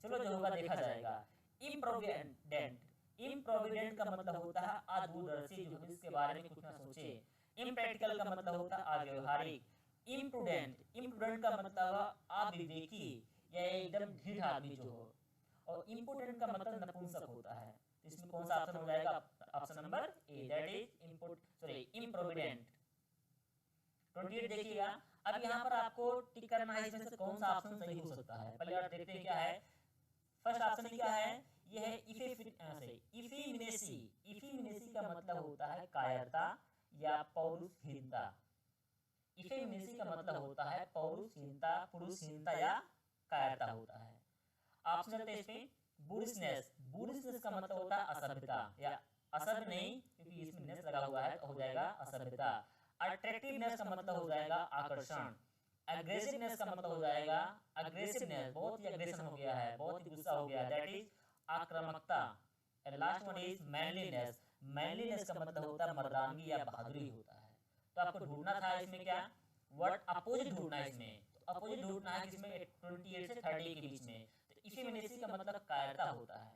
चलो जो होगा देखा जाएगा। इम्प्रोविडेंट, इम्प्रोविडेंट का मतलब होता है अदूरदर्शी, जो इसके बारे में कुछ ना सोचे। इम्प्रैक्टिकल का मतलब होता है अव्यवहारिक। इम्प्रूडेंट, इम्प्रूडेंट का मतलब अविवेकी या एकदम ढीठ आदमी जो हो। और इम्पोर्टेंट का मतलब नपुंसक होता है। तो इसमें कौन सा ऑप्शन हो जाएगा, option number A, that is improvident. 28 देखिएगा, अब यहाँ पर आपको टिक करना है इसमें से कौन सा ऑप्शन सही हो सकता है। पहले आप देखते हैं क्या है, फर्स्ट ऑप्शन क्या है, ये है इफिमिनेसी। इफिमिनेसी का मतलब होता है कायरता या पौरुषहीनता। इफेमिनेसी का मतलब होता है पौरुषहीनता, पुरुषहीनता या कायरता होता है। ऑप्शन चलते हैं इसमें, बुरिशनेस। बुरिशनेस का मतलब होता है असभ्यता या असभ्य नहीं, क्योंकि इसमें नेस लगा हुआ है तो हो जाएगा असभ्यता। अट्रैक्टिवनेस का मतलब हो जाएगा आकर्षण। एग्रेसिवनेस का मतलब हो जाएगा अग्रेसिवनेस, बहुत ही अग्रेशन हो गया है, बहुत ही गुस्सा हो गया है, दैट इज आक्रामकता। And last one is manliness. Manliness का मतलब होता है मर्दानगी या बहादुरी होता है। तो आपको ढूंढना था इसमें क्या, वर्ड अपोजिट ढूंढना है इसमें। तो अपोजिट ढूंढना है किसमें, 28 से 30 के बीच में। तो इफिमिनेसी का मतलब कायरता होता है,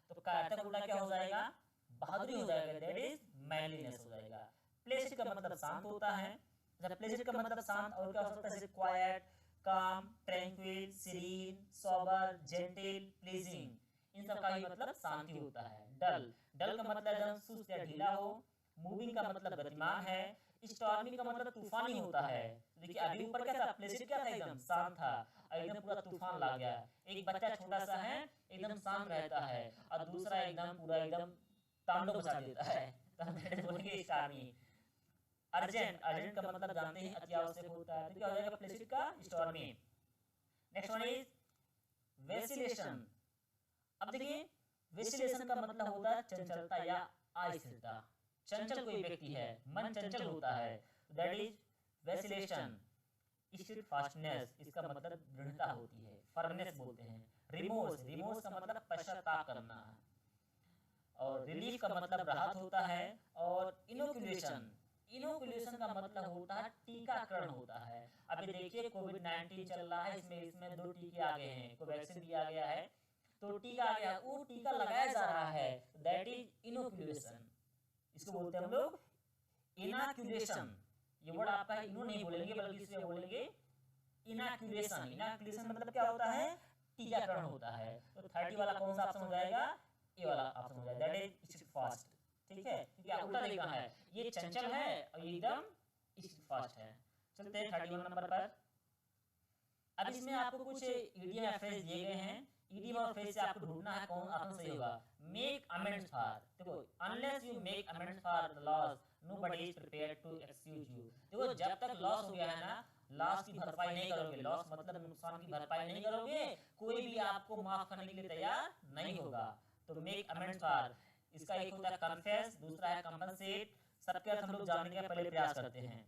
तो कायरता का उल्टा क्या हो जाएगा, बहादुरी हो जाएगा, दैट इज मैनलीनेस हो जाएगा। प्लेसिड का मतलब शांत होता है। जब प्लेसिड का मतलब शांत, और क्या हो सकता है, जैसे quiet, calm, tranquil, serene, sober, gentle, pleasing, इन सब का ही मतलब शांति होता है। डल, डल का मतलब एकदम सुस्त या ढीला हो। मूविंग का मतलब गतिमान है। स्टॉर्मी का मतलब तूफानी होता है। देखिए अभी ऊपर क्या था, प्लेसिड क्या था, एकदम शांत था, एकदम पूरा तूफान ला गया। एक बच्चा छोटा सा है एकदम शांत रहता है, और दूसरा एकदम पूरा एकदम तांडव मचा देता है, तो बोलेंगे स्टॉर्मी। अर्जेंट, अर्जेंट का मतलब जानते हैं अति आवश्यक होता है, तो क्या हो जाएगा प्लेसिड का stormy. Next one is vacillation. अब देखिए वेसिलेशन का मतलब होता है चंचलता या अस्थिरता। चंचल कोई व्यक्ति है, मन चंचल होता है, दैट इज वेसिलेशन। स्टीडफास्टनेस, इसका मतलब दृढ़ता होती है, फर्मनेस बोलते हैं। रिमोर्स, रिमोर्स का मतलब पश्चाताप करना है। और रिलीफ का मतलब राहत होता है। और इनोकुलेशन, इनोकुलेशन का मतलब होता है टीकाकरण होता है। अभी देखिए कोविड-19 चल रहा है, इसमें 2 टीके आ गए हैं, कोवैक्सीन दिया गया है, तो टीका आ गया, वो टीका लगाया जा रहा है, दैट इज इनोकुलेशन। इसको बोलते हैं हम लोग इनाकुलेशन। ये वर्ड आपका इनो नहीं बोलेंगे बल्कि इसमें बोलेंगे इनाकुलेशन। इनाकुलेशन मतलब क्या होता है, टीकाकरण होता है। तो 30 वाला कौन सा ऑप्शन हो जाएगा, ए वाला ऑप्शन हो जाएगा, दैट इज स्टीडफास्ट। ठीक है, क्योंकि उल्टा देखना है, ये चंचल है और ये एकदम स्टीडफास्ट है। चलते हैं 31 नंबर पर। अब इसमें आपको कुछ इडियम या फ्रेज दिए गए हैं, इडियम और फ्रेज से आपको ढूंढना है कौन ऑप्शन सही होगा। मेक अमेंड्स फॉर, देखो unless you make amends for the loss nobody is prepared to excuse you. देखो जब तक लॉस हो गया है ना, लॉस की भरपाई नहीं करोगे, लॉस मतलब नुकसान की भरपाई नहीं करोगे, कोई भी आपको माफ करने के लिए तैयार नहीं होगा। तो मेक अमेंड्स फॉर, इसका एक होता है कन्फेस, दूसरा है कंपनसेट। सबके अर्थ हम लोग जानने का पहले प्रयास करते हैं।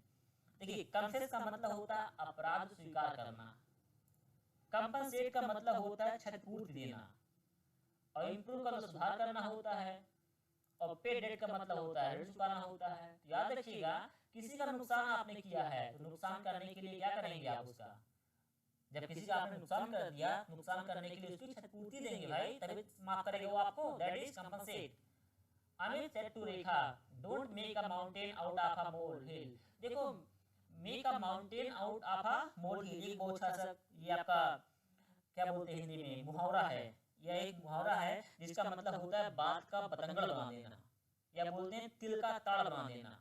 देखिए कन्फेस का मतलब होता है अपराध स्वीकार करना, कंपनसेट का मतलब होता है क्षतिपूर्ति देना, और इम्प्रूव का मतलब सुधार करना होता है, और पे डेट का मतलब होता है ऋण चुकाना होता है। तो याद रखिएगा किसी का नुकसान आपने किया है तो नुकसान करने के लिए क्या करेंगे आप उसका, जब किसी का आपने नुकसान कर दिया, नुकसान करने के लिए उसकी क्षतिपूर्ति देंगे भाई, तभी माफ करेगा वो आपको, that is compensate. Amit said to Rekha, don't make a mountain out of a molehill. देखो make a mountain out of a molehill, ये बहुत अच्छा, ये आपका क्या बोलते हैं हिंदी में, मुहावरा है। यह एक मुहावरा है जिसका मतलब होता है बात का बतंगड़ बना देना, या बोलते हैं तिल का ताड़ बना देना।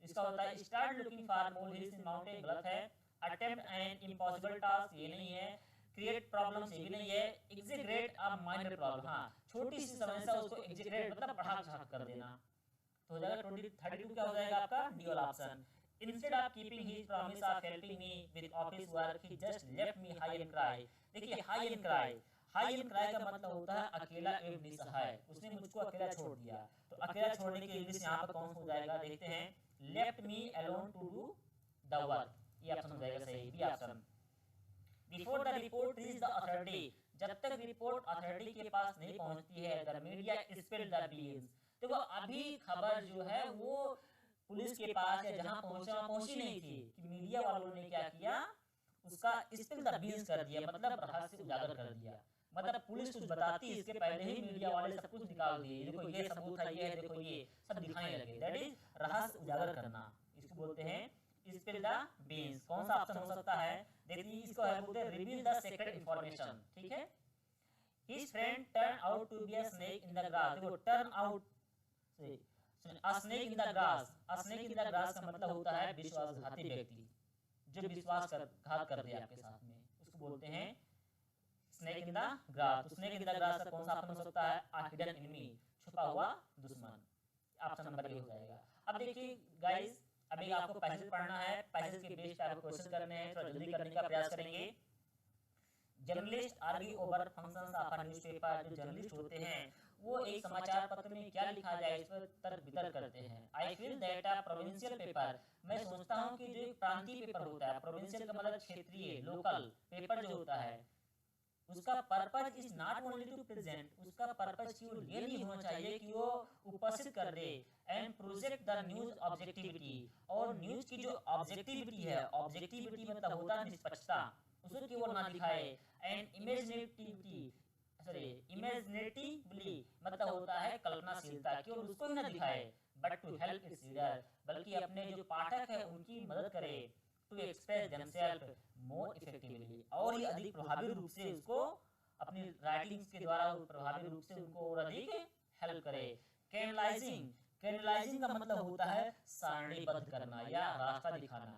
तो इसका होता है start looking for mole hills in mountain, गलत है। अटेम्प्ट एन इम्पॉसिबल टास्क, ये नहीं है। क्रिएट प्रॉब्लम्स, ये भी नहीं है। एग्जीग्रेट अ माइनर प्रॉब्लम, हाँ छोटी सी समस्या उसको एग्जीग्रेट मतलब बढ़ा चढ़ा कर देना। तो हो जाएगा 32 क्या हो जाएगा आपका, डी वाला option. Instead of keeping his promise of helping me with office work, he just left me high and cry. देखिए high and cry, high and cry का मतलब होता है अकेला एवं निसहाय, उसने मुझको अकेला छोड़ दिया। तो अकेला छोड़ने के इंग्लिश यहाँ पर कौन सा हो जाएगा, देखते हैं। Left me alone to do the work, ये ऑप्शन हो जाएगा सही, B option. Before the report reaches the authority, जब तक रिपोर्ट अथॉरिटी के पास नहीं पहुंचती है, the media spilled the beans। देखो अभी खबर जो है वो पुलिस के पास या जहां पहुंची नहीं थी, कि मीडिया वालों ने क्या किया, उसका स्पिल द बीन्स कर दिया, मतलब रहस्य उजागर कर दिया। मतलब पुलिस कुछ बताती इसके पहले ही मीडिया वाले सब कुछ निकाल दिए, देखो ये सबूत है, ये देखो ये सब दिखाने लगे, दैट इज रहस्य उजागर करना, इसको बोलते हैं स्पिल द बीन्स। कौन सा ऑप्शन हो सकता है, देखिए इसको है बोलते हैं रिवील द सीक्रेट इंफॉर्मेशन। ठीक है, his friend turn out to be a snake in the grass. देखो टर्न आउट से snake in the grass, snake in the grass का मतलब होता है विश्वासघाती व्यक्ति, जो विश्वासघात कर दे आपके साथ में, उसको बोलते हैं स्नेक इन द ग्रास। तो स्नेक इन द ग्रास का कौन सा ऑप्शन हो सकता है, अ हिडन एनिमी, छुपा हुआ दुश्मन, ऑप्शन नंबर ए हो जाएगा। अब देखिए गाइस, अभी आपको पैसेज पढ़ना है, पैसेज के बेस पे आपको क्वेश्चन करने हैं, थोड़ा जल्दी करने का प्रयास करेंगे। Journalist argue over functions of a newspaper, जो जर्नलिस्ट होते हैं वो एक समाचार पत्र में क्या लिखा जाए इस पर तर्क वितर्क करते हैं। I feel that a provincial paper, मैं सोचता हूँ कि जो प्रांतीय पेपर होता है, प्रोविंशियल का मतलब क्षेत्रीय, लोकल पेपर जो होता है, उसका purpose is not only to present, उसका पर्पज केवल ये नहीं होना चाहिए कि वो उपस्थित कर दे and project the news objectivity, और न्यूज की जो ऑब्जेक्टिविटी है, ऑब्जेक्टिविटी मतलब होता है निष्पक्षता, उसको केवल ना दिखाए, एंड इमेजिनेटिवली मतलब होता है कल्पनाशीलता, केवल उसको ही ना दिखाए, but to help its reader, बल्कि अपने जो पाठक है उनकी मदद करे, to express themselves more effectively, और ये अधिक प्रभावी रूप से उसको अपनी राइटिंग्स के द्वारा प्रभावी रूप से उनको और अधिक हेल्प करे। कैनलाइजिंग, कैनलाइजिंग का मतलब होता है सारणीबद्ध करना या रास्ता दिखाना,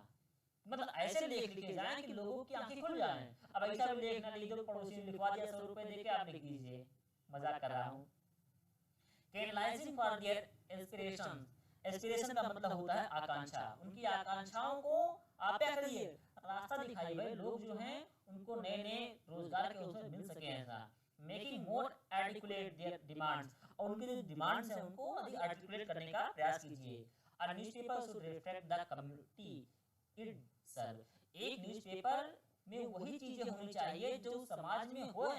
मतलब ऐसे लेख लिखे जाएं कि लोगों की आंखें खुल जाएं। अब ऐसा भी लेख ना लिख दो, पड़ोसी ने लिखवा दिया 100 रुपए देके आप लिख दीजिए, मजाक कर रहा हूँ। कैनलाइजिंग फॉर देयर एस्पिरेशन, एस्पिरेशन का मतलब होता है आकांक्षा, उनकी आकांक्षाओं को आप क्या करिए, रास्ता दिखाइए भाई, लोग जो हैं उनको नए नए रोजगार के अवसर मिल सके, ऐसा making more articulate there demands, और उनके जो डिमांड्स हैं उनको अधिक आर्टिकुलेट करने का प्रयास कीजिए। A newspaper should reflect the community itself, एक न्यूज़पेपर में वही चीजें होनी चाहिए जो समाज में हों,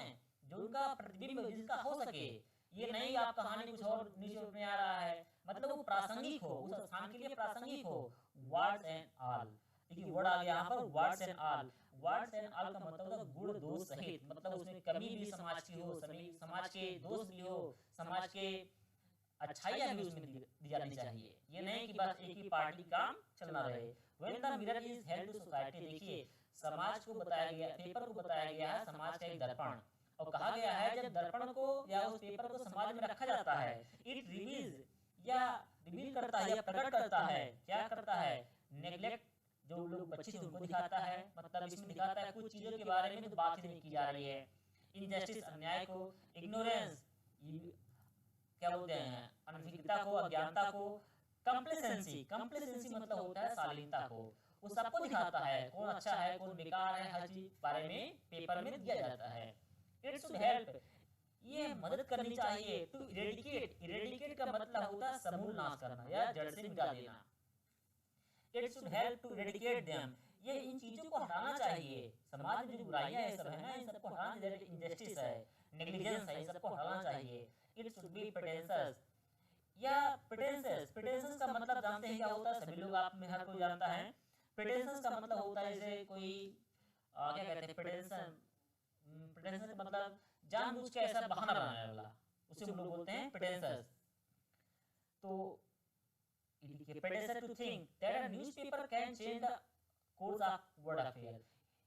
जो उनका प्रतिबिंब जिसका हो सके। ये नहीं आप कहानी कुछ और न्यूज़पेपर में आ रहा है, मतलब वो प्रासंगिक हो, उस स्थान के लिए प्रासंगिक हो। वर्ड्स एंड ऑल, देखिए वर्ड आ गया यहाँ पर, words and all. Words and all का मतलब होता है गुण दोष सहित, मतलब उसमें कमी भी समाज की हो, समाज के दोष भी हो, समाज के अच्छाइयाँ भी उसमें दी जानी चाहिए। ये नहीं कि बस एक ही पार्टी काम चलना रहे। When the mirror is held to society, देखिए समाज को बताया गया, पेपर को बताया गया है समाज का एक दर्पण, और कहा गया है जब दर्पण को या उस पेपर को समाज में रखा जाता है, इट रिवील्स या रिवील करता है या प्रकट करता है, क्या करता है, नेग्लेक्ट, जो लोग बच्चे थे उनको दिखाता है, मतलब इसमें दिखाता है कुछ चीजों के बारे में तो बात ही नहीं की जा रही है। इनजस्टिस, अन्याय को, इग्नोरेंस, क्या बोलते हैं, अनभिज्ञता को, अज्ञानता को, कंप्लेसेंसी, कंप्लेसेंसी मतलब होता है शालीनता को, वो सबको दिखाता है कौन अच्छा है कौन बेकार है, हर चीज बारे में पेपर में दिया जाता है। इट शुड हेल्प, ये मदद करनी चाहिए। टू इरेडिकेट, इरेडिकेट का मतलब होता है समूल नाश करना या जड़ से मिटा देना। It should help to eradicate them, ये इन चीजों को हटाना चाहिए। समाज में जो बुराइयां है सब है ना, इन सबको हटाना चाहिए। इनजस्टिस है, नेग्लिजेंस है, इन सबको हटाना चाहिए। इट शुड बी प्रेटेंशियस, या प्रेटेंशियस, प्रेटेंशियस का मतलब जानते हैं क्या होता है, सभी लोग आप में हर कोई जानता है। प्रेटेंशियस का मतलब होता है जैसे कोई क्या कहते हैं, प्रेटेंशन, प्रेटेंशन का मतलब जानबूझ के ऐसा बहाना बनाने वाला, उसे हम लोग बोलते हैं प्रेटेंशियस। तो pretentious to think that a newspaper can change the course of world affair.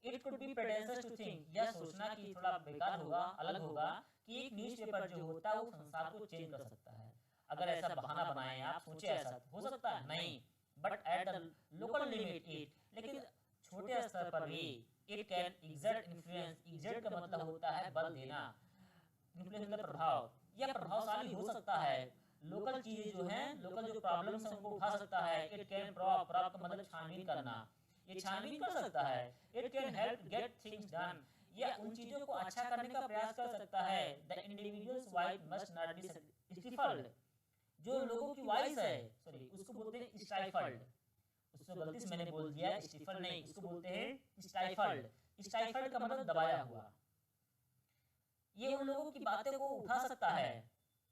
It could be pretentious to think, यह सोचना कि थोड़ा बेकार होगा, अलग होगा कि एक न्यूज़पेपर जो होता है वो संसार को चेंज कर सकता है। अगर ऐसा बहाना बनाए आप सोचे ऐसा हो सकता है नहीं, but at the local limit it, लेकिन छोटे स्तर पर भी it can exert influence, exert का मतलब होता है बल देना, इन्फ्लुएंस मतलब प्रभाव, यह प्रभावशाली हो सकता है। लोकल चीजें जो हैं, लोकल जो प्रॉब्लम्स हैं उनको उठा सकता है। इट कैन प्रॉप, प्रॉप का मतलब छानबीन करना, ये छानबीन कर सकता है। It can help get things done, या उन चीजों को अच्छा करने का प्रयास कर सकता है। The individual's voice must not be stifled, जो लोगों की वॉइस है, सॉरी उसको बोलते हैं स्टाइफल्ड, उसको गलती से मैंने बोल दिया स्टिफल्ड नहीं, उसको बोलते हैं स्टाइफल्ड। स्टाइफल्ड का मतलब दबाया हुआ। ये उन लोगों की बातों को उठा सकता है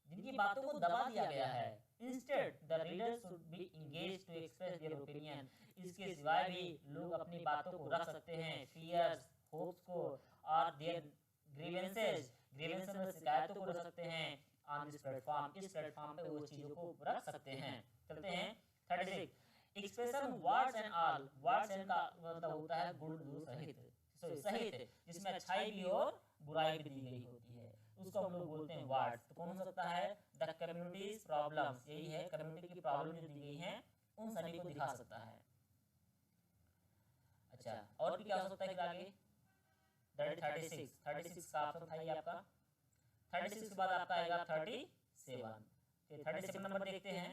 जिनकी बातों को दबा दिया गया है। Instead the reader should be engage to express their opinion, इसके सिवाय भी लोग अपनी बातों को रख सकते हैं, फियर्स, होप्स को, और देयर ग्रीवेंसेस, ग्रीवेंसेस में शिकायतों को रख सकते हैं। ऑन दिस प्लेटफॉर्म, इस प्लेटफॉर्म पे वो चीजों को रख सकते हैं। चलते हैं 36, expression words and all, words and का मतलब होता है गुण दोष सहित, सहित जिसमें अच्छाई भी और बुराई भी दी गई होती है, उसको हम लोग बोलते हैं वर्ड्स। तो कौन हो सकता है, द कम्युनिटीज प्रॉब्लम्स, यही है कम्युनिटी की प्रॉब्लम जो दी गई हैं उन सभी को दिखा सकता है। अच्छा और भी क्या हो सकता है आगे, 36, 36 का ऑप्शन था ये आपका। 36 के बाद आपका आएगा 37। तो 37 नंबर देखते हैं।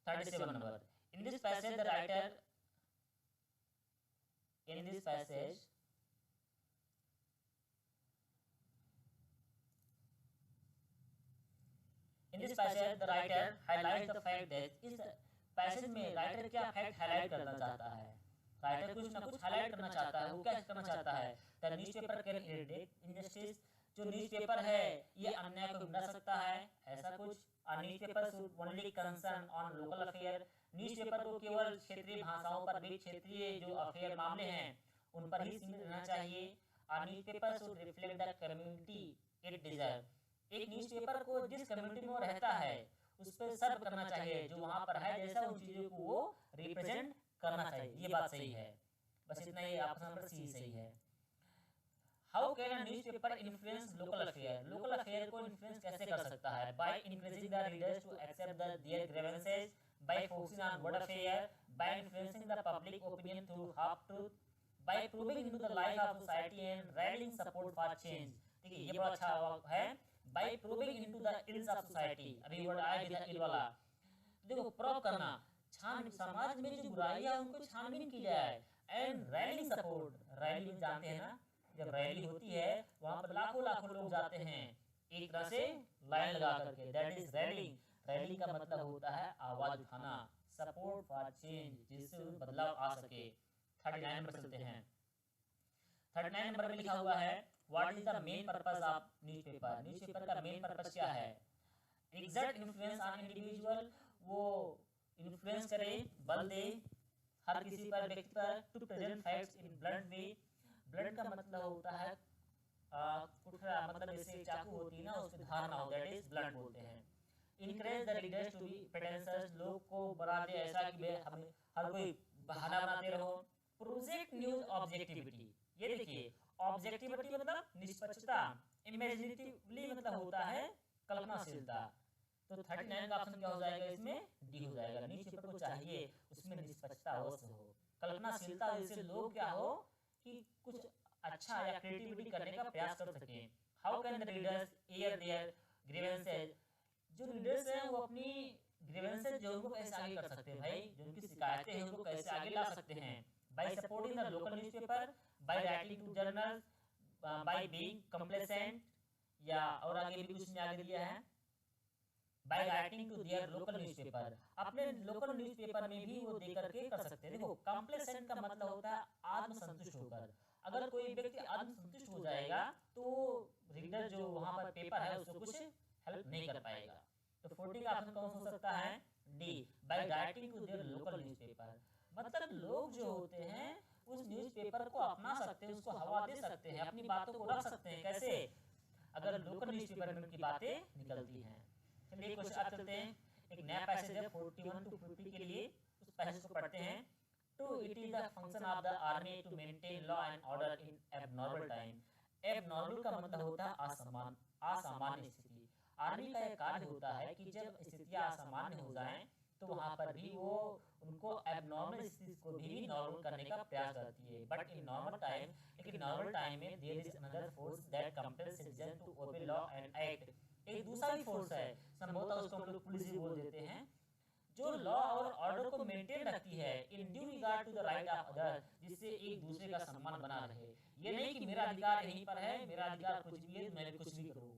37 number, in this passage the writer, in this passage the writer highlights the fact that, इस पैसेज में राइटर क्या फैक्ट हाईलाइट करना चाहता है, राइटर कुछ ना कुछ हाईलाइट करना चाहता है। वो क्या करना चाहता है, the newspaper can eradicate injustice, जो न्यूज़पेपर है ये अन्याय को मिटा सकता है, ऐसा कुछ। Newspaper should only concern on local affair, newspaper को केवल क्षेत्रीय भाषाओं पर भी, क्षेत्रीय जो अफेयर मामले हैं उन पर ही सीमित रहना चाहिए। Newspaper should reflect the community it deserve, एक न्यूज़पेपर को जिस कम्युनिटी में वो रहता है उस पर सर्व करना चाहिए, जो वहां पर है जैसा उन चीजों को वो रिप्रेजेंट करना चाहिए। ये बात सही है, बस इतना ही ऑप्शन नंबर सी सही है। How can a newspaper influence local affair, local affair को इन्फ्लुएंस कैसे कर सकता है, by encouraging the readers to accept their grievances, by focusing on world affair, by influencing the public opinion through half truth, by probing into the life of society and rallying support for change। देखिए ये बड़ा अच्छा है, by probing into the ills of society, अभी वर्ड आया भी था इल वाला। देखो प्रोब करना, छान समाज में जो बुराइयां उनको छानबीन की जाए। एंड रैली सपोर्ट, रैली में जानते हैं ना, जब रैली होती है वहां पर लाखों लाखों लोग जाते हैं एक तरह से लाइन लगा करके, दैट इज रैलिंग। रैली का मतलब होता है आवाज उठाना, सपोर्ट फॉर चेंज, जिससे बदलाव आ सके। 39 नंबर चलते हैं। 39 नंबर में लिखा हुआ है what is the main purpose of newspaper. Newspaper का मेन पर्पस क्या है? एग्जैक्ट इन्फ्लुएंस ऑन इंडिविजुअल, वो इन्फ्लुएंस करे, बल दे हर किसी पर, व्यक्ति पर, to present facts in blunt way. Blunt का मतलब होता है कुठरा, मतलब जैसे चाकू होती है ना उसमें धार ना हो, दैट इज ब्लंट बोलते हैं। Encourage the readers to be pretentious, लोग को बना दे ऐसा कि हमें हर कोई बहाना बनाते रहो। प्रोजेक्ट न्यूज ऑब्जेक्टिविटी, ये देखिए ऑब्जेक्टिविटी मतलब निष्पक्षता, इमेजिनेटिवली मतलब होता है कल्पनाशीलता। तो 39 का ऑप्शन क्या हो जाएगा इसमें? डी हो जाएगा। न्यूज़पेपर को चाहिए उसमें निष्पक्षता अवश्य हो, कल्पनाशीलता, जिससे लोग क्या हो कि कुछ अच्छा या क्रिएटिविटी करने का प्रयास कर सकें। How can the readers air their grievances, जो रीडर्स हैं वो अपनी ग्रीवेंसेस जो उनको कैसे आगे कर सकते हैं भाई, जो उनकी शिकायतें हैं उनको कैसे आगे ला सकते हैं। By supporting the local newspaper, by writing to journals, by being complacent, या और आगे भी कुछ आगे दिया है by writing to their local newspaper, अपने लोकल न्यूज़पेपर में भी वो दे करके कर सकते हैं। देखो कंप्लेसेंट का मतलब होता है आत्मसंतुष्ट होकर। अगर कोई व्यक्ति आत्मसंतुष्ट हो जाएगा तो रीडर जो वहां पर पेपर है उसको कुछ हेल्प नहीं कर पाएगा। तो 40 का ऑप्शन कौन हो सकता है? D, by writing to their local newspaper, मतलब लोग जो होते हैं उस न्यूज़पेपर को अपना सकते हैं, उसको हवा दे सकते हैं, अपनी बातों को रख सकते हैं। कैसे? अगर लोकल न्यूज़पेपर में उनकी बातें निकलती हैं। चलिए क्वेश्चन आप चलते हैं, एक नया पैसेज है 41 to 50 के लिए, उस पैसेज को पढ़ते हैं। To it is the function of the army to maintain law and order in abnormal time. Abnormal का मतलब होता है असामान्य स्थिति। आर्मी का एक कार्य होता है कि जब स्थितियां असामान्य हो जाएं तो वहां पर भी वो उनको एबनॉर्मल स्थिति को भी नॉर्मल करने का प्रयास करती है। बट इन नॉर्मल टाइम, लेकिन नॉर्मल टाइम में there is another force that compels citizen to obey law and act. एक दूसरा भी फोर्स है, संभवतः उसको हम लोग पुलिस भी बोल देते हैं, जो लॉ और ऑर्डर को मेंटेन रखती है in due regard to the right of other, जिससे एक दूसरे का सम्मान बना रहे। ये नहीं कि मेरा अधिकार यहीं पर है, मेरा अधिकार कुछ भी है, मैं भी कुछ भी करूँ,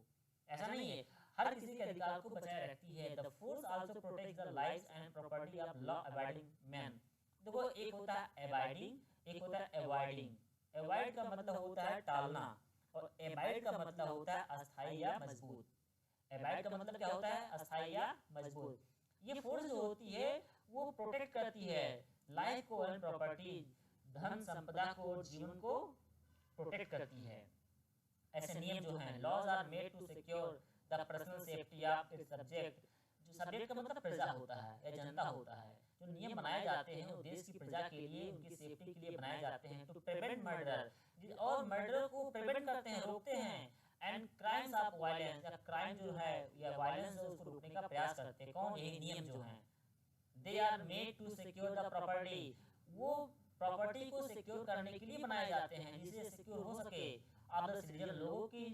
ऐसा नहीं है। हर किसी के अधिकार को बचाए रखती है। The force also protects the lives and property of law abiding man. देखो एक होता है अबाइडिंग, एक होता है अवॉइडिंग। अवॉइड का मतलब होता है टालना और अबाइड का मतलब होता है अस्थायी या मजबूत। अबाइड का मतलब क्या होता है? अस्थायी या मजबूत। ये फोर्स जो होती है वो प्रोटेक्ट करती है लाइफ को एंड प्रॉपर्टी, धन संपदा को और जीवन को प्रोटेक्ट करती है। ऐसे नियम जो हैं, laws are made to secure the personal safety of its subject. जो सब्जेक्ट का मतलब प्रजा होता है या जनता होता है। जो नियम बनाए जाते हैं वो देश की प्रजा के लिए, उनकी सेफ्टी के लिए बनाए जाते हैं। टू प्रिवेंट मर्डर, और मर्डर को प्रिवेंट करते हैं, रोकते हैं। एंड क्राइम्स ऑफ वायलेंस, या क्राइम जो है या वायलेंस है उसको रोकने का प्रयास करते हैं। कौन? यही नियम जो हैं। They are made to secure the property, वो प्रॉपर्टी को सिक्योर करने के लिए बनाए जाते हैं, जिससे सिक्योर हो सके ऑफ द सिटीजन, लोगों की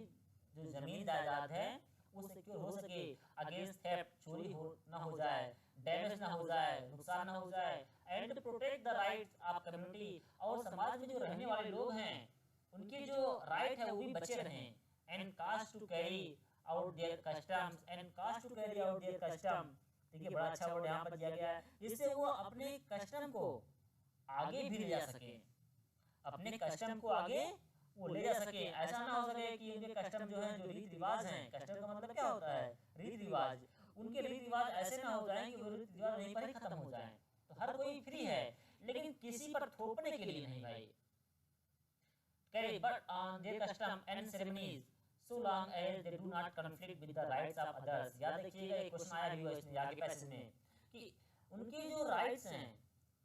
जो जमीन जायदाद है वो सिक्योर हो सके अगेंस्ट थेफ्ट, चोरी हो ना हो जाए, डैमेज ना हो जाए, नुकसान ना हो जाए। And protect the rights of community, और समाज में जो रहने वाले लोग हैं उनके जो राइट है वो भी बचे रहें। And caste to carry out their customs, and caste to carry out their custom, देखिए बड़ा अच्छा वर्ड यहाँ पर दिया गया है, जिससे वो अपने कस्टम को आगे भी ले जा सके, अपने कस्टम को आगे वो ले जा सके। ऐसा ना हो सके कि उनके कस्टम जो है, जो रीति रिवाज हैं, कस्टम का मतलब क्या होता है? रीति रिवाज। उनके रीति रिवाज ऐसे ना हो जाए कि वो रीति रिवाज वहीं पर ही खत्म हो जाए। तो हर कोई फ्री है, लेकिन किसी पर थोपने के लिए नहीं भाई। Carry but on their custom and ceremonies so long as they do not conflict with the rights of others। याद रखिएगा एक क्वेश्चन आया भी हुआ इसमें आगे पैसेज में कि उनके जो राइट्स हैं,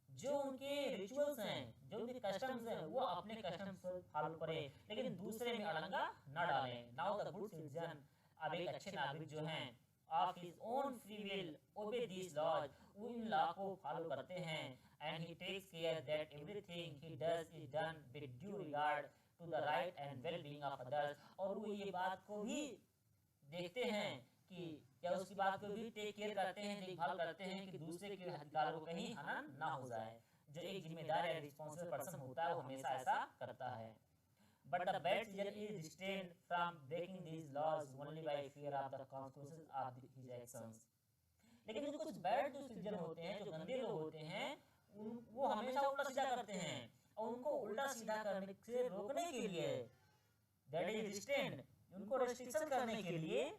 जो उनके रिचुअल्स हैं, जो उनके कस्टम्स हैं, वो अपने कस्टम्स फॉलो करें, लेकिन दूसरे में अड़ंगा न डालें। नाउ द गुड सिटीजन, अब एक अच्छे नागरिक जो हैं, of his own free will obey this laws, वो इन लॉ को फॉलो करते हैं। And he takes care that everything he does is done with due regard to the right and well being of others, और वो ये बात को भी देखते हैं कि क्या उसकी बात को भी टेक केयर करते हैं, देखभाल करते हैं कि दूसरे के अधिकारों को कहीं हनन ना हो जाए। जो एक जिम्मेदार या रिस्पॉन्सिबल पर्सन होता है वो हमेशा ऐसा करता है। But the bad citizen is restrained from breaking these laws only by fear of the consequences of his actions. लेकिन जो कुछ बैड जो सिटीजन होते हैं, जो गंदे लोग होते हैं, वो हमेशा उल्टा सीधा करते हैं, और उनको उल्टा सीधा करने से रोकने के लिए दैट इज रिस्ट्रेंड, उनको रेस्ट्रिक्शन करने के लिए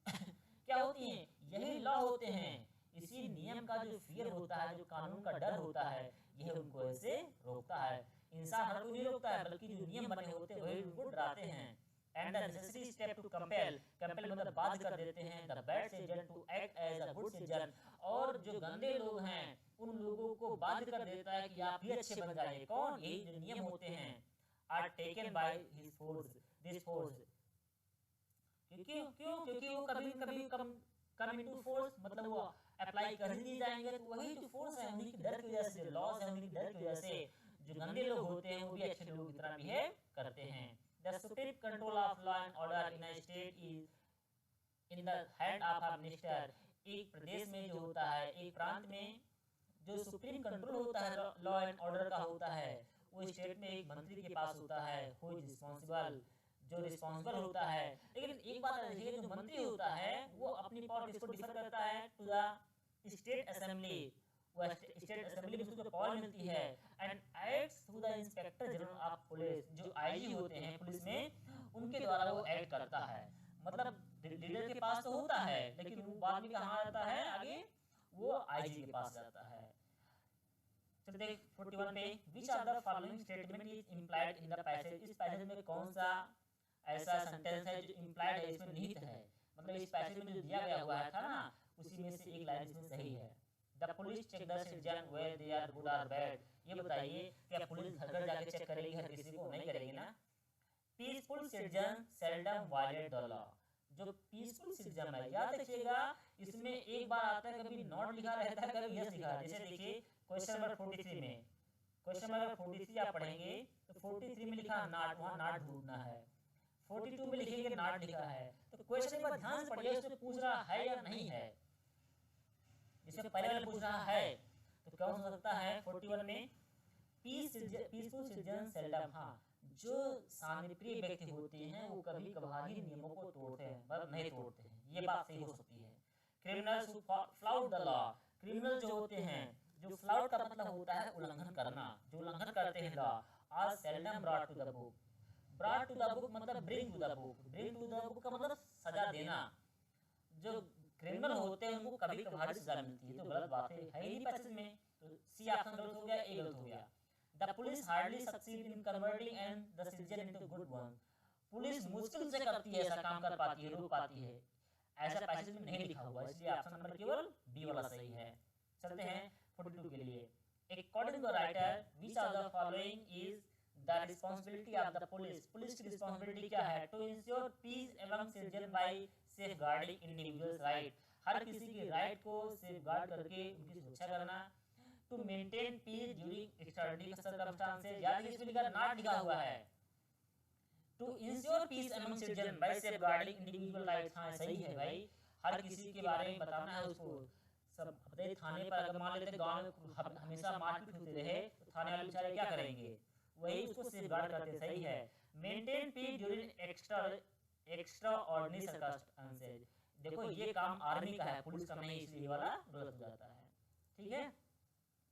क्या होती है, यही लॉ होते हैं। इसी नियम का जो फियर होता है, जो कानून का डर होता है, यह उनको ऐसे रोकता है। इंसान हर कोई नहीं रोकता है, बल्कि जो नियम बने होते हैं वही उनको डराते हैं। And the necessary step to compel, compel मतलब बाध्य कर देते हैं, the bad citizen to act as a good citizen, और जो गंदे लोग हैं उन लोगों को बाध्य कर देता है कि आप भी अच्छे बन जाइए। कौन? यही जो नियम होते हैं are taken by his force, this force. क्योंकि वो कभी कभी कम इनटू फोर्स, मतलब वो अप्लाई कर ही नहीं जाएंगे, तो वही जो फोर्स है उन्हीं के डर की वजह से, जो लॉज है उन्हीं के डर की वजह से जो गंदे लोग होते हैं वो भी अच्छे लोगों की तरह बिहेव करते हैं। The supreme control of law and order in a state is in the hand of a minister. एक प्रदेश में जो होता है, एक प्रांत में जो सुप्रीम कंट्रोल होता है लॉ एंड ऑर्डर का होता है, वो स्टेट में एक मंत्री के पास होता है, हु इज रिस्पॉन्सिबल, जो रिस्पॉन्सिबल होता है। लेकिन एक बात देखिए, जो मंत्री होता है वो अपनी पावर किसको डिफर करता है? To the state assembly. वो स्टेट असेंबली में उसको पावर मिलती है and acts through the inspector general of police. जो आईजी होते हैं पुलिस में, उनके द्वारा वो एक्ट करता है। मतलब लीडर के पास तो होता है, लेकिन वो बाद में कहाँ आता है? आगे वो आईजी के पास जाता है। चलिए देख 41 पे, which of the following statement is implied in the passage. इस पैसेज में कौन सा ऐसा सेंटेंस है जो इम्प्लाइड है, इसमें निहित है, मतलब इस पैसेज में जो दिया गया हुआ था ना, उसी में से एक लाइन इसमें सही है। The police check the citizen where they are good और बैड। ये बताइए क्या पुलिस घर घर जाके चेक करेगी हर किसी को? नहीं करेगी ना। Peaceful citizen seldom violate the law. जो पीसफुल सिटीजन है, याद रखिएगा, इसमें एक बार आता है कभी नॉट लिखा रहता है, कभी यस लिखा है। जैसे देखिए क्वेश्चन नंबर 43 में, क्वेश्चन नंबर 43 आप पढ़ेंगे तो 43 में लिखा नॉट, वहाँ नॉट ढूंढना है। 42 में लिखेंगे नॉट लिखा है, तो क्वेश्चन एक बार ध्यान से पढ़िए, उसमें पूछ रहा है या नहीं है। इसमें पहले वाला पूछ रहा है तो क्या हो सकता है 41 में? पीसफुल सिटीजन सेल्डम, हाँ, जो शांतिप्रिय व्यक्ति होते हैं वो कभी कभार ही नियमों को तोड़ते हैं, मतलब नहीं तोड़ते हैं, ये बात सही हो सकती है। Criminals who flout the law, criminal जो होते हैं, जो फ्लाउट का मतलब होता है उल्लंघन करना, जो उल्लंघन करते हैं law, are seldom brought to the book. Brought to the book मतलब bring to the book, bring to the book का मतलब सजा देना। जो क्रिमिनल होते हैं उनको कभी कभार सजा मिलती है, तो गलत बात है ही नहीं पैसेज में, तो सी ऑप्शन गलत हो गया, ए गलत हो गया। The police hardly succeed in converting and the citizen into good one. Police मुश्किल से करती है, ऐसा काम कर पाती है, रोक पाती है, ऐसा पैसेज में नहीं लिखा हुआ, इसलिए ऑप्शन नंबर केवल बी वाला सही है। चलते हैं 42 के लिए। According to the writer, which of the following is the responsibility of the police. Police की रिस्पांसिबिलिटी क्या है? To ensure peace among citizen by safeguarding individuals right. हर किसी के राइट को सेफगार्ड करके उनकी सुरक्षा करना। To maintain peace during extraordinary circumstances, याद है इसमें लिखा नॉट लिखा हुआ है। To ensure peace among citizen by safeguarding individual rights, हाँ सही है भाई, हर किसी के बारे में बताना है उसको। सब अपने थाने पर अगर मान लेते गांव में हमेशा मारपीट होती रहे तो थाने वाले बेचारे क्या करेंगे? वही उसको सेफगार्ड करते, सही है। Maintain peace during extra ordinary circumstances, देखो ये काम आर्मी का है, पुलिस का नहीं, इसलिए वाला गलत हो जाता है, ठीक है।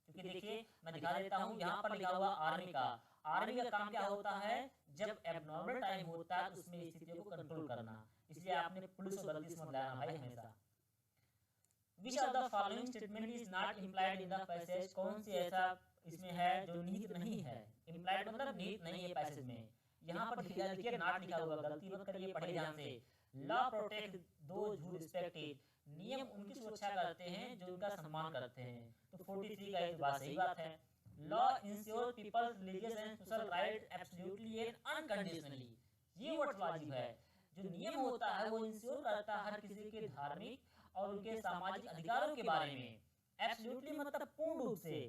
क्योंकि देखिए मैं दिखा देता हूँ, यहाँ पर लिखा हुआ आर्मी का। आर्मी का काम क्या होता है? जब एबनॉर्मल टाइम होता है उसमें स्थितियों को कंट्रोल करना, इसलिए आपने पुलिस को गलती से मत लाना भाई हमेशा। Which of the following statement is not implied in the passage? कौन सी ऐसा इसमें है जो निहित नहीं है? implied मतलब निहित नहीं है पैसेज में। यहाँ पर लिखा देखिए नॉट लिखा हुआ, गलती मत करिए, पढ़े ध्यान से। Law protect those who respect it, नियम उनकी सुरक्षा करते हैं जो उनका सम्मान करते हैं, तो 43 का ये बात सही बात है। Law ensure people's religious and social right absolutely and unconditionally, ये वर्ड वाजिब है। जो नियम होता है वो इंश्योर करता है हर किसी के धार्मिक और उनके सामाजिक अधिकारों के बारे में, एब्सोल्युटली मतलब पूर्ण रूप से,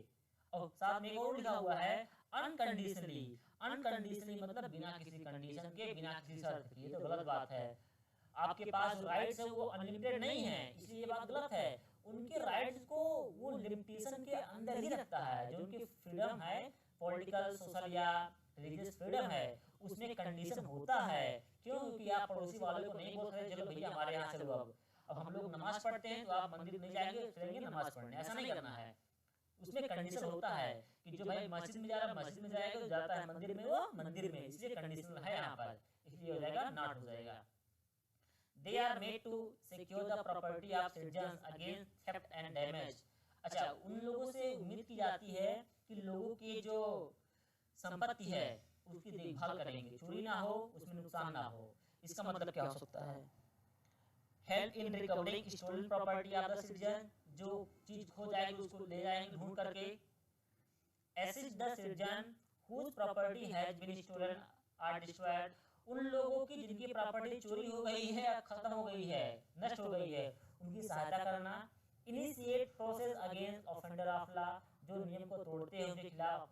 और साथ में एक और लिखा हुआ है अनकंडीशनली। अनकंडीशनली मतलब बिना किसी कंडीशन के, बिना किसी शर्त के, ये तो गलत बात है। आपके पास राइट्स है वो अनलिमिटेड नहीं है, इसलिए ये बात गलत है। उनके राइट्स को वो लिमिटेशन के अंदर ही रखता है। जो उनकी फ्रीडम है, पॉलिटिकल, सोशल या रिलीजियस फ्रीडम है, उसमें कंडीशन होता है। क्यों? क्योंकि आप पड़ोसी वालों को नहीं बोल सकते चलो भैया हमारे यहाँ चलो। अब हम लोग नमाज पढ़ते हैं तो आप मंदिर नहीं जाएंगे, चलेंगे नमाज पढ़ने, ऐसा नहीं करना है। उसमें कंडीशन होता है कि जो भाई मस्जिद में जा रहा है मस्जिद में जाएगा, जो जाता है मंदिर में वो मंदिर में, इसलिए कंडीशन है यहाँ पर, इसलिए हो जाएगा नॉट हो जाएगा। They are made to secure the property of citizens against theft and damage। अच्छा, उन लोगों से उम्मीद की जाती है कि लोगों की जो संपत्ति है उसकी देखभाल करेंगे, चोरी ना हो, उसमें नुकसान ना हो। इसका मतलब क्या हो सकता है? Help in recovering stolen property of the citizen, जो चीज खो जाएगी उसको ले जाएंगे ढूंढ करके। Assist the citizen whose property has been stolen or destroyed, उन लोगों की जिनकी प्रॉपर्टी चोरी हो गई है, खत्म हो गई है, नष्ट हो गई है, उनकी सहायता करना। Initiate process against offender of law, जो नियम को तोड़ते हैं उनके खिलाफ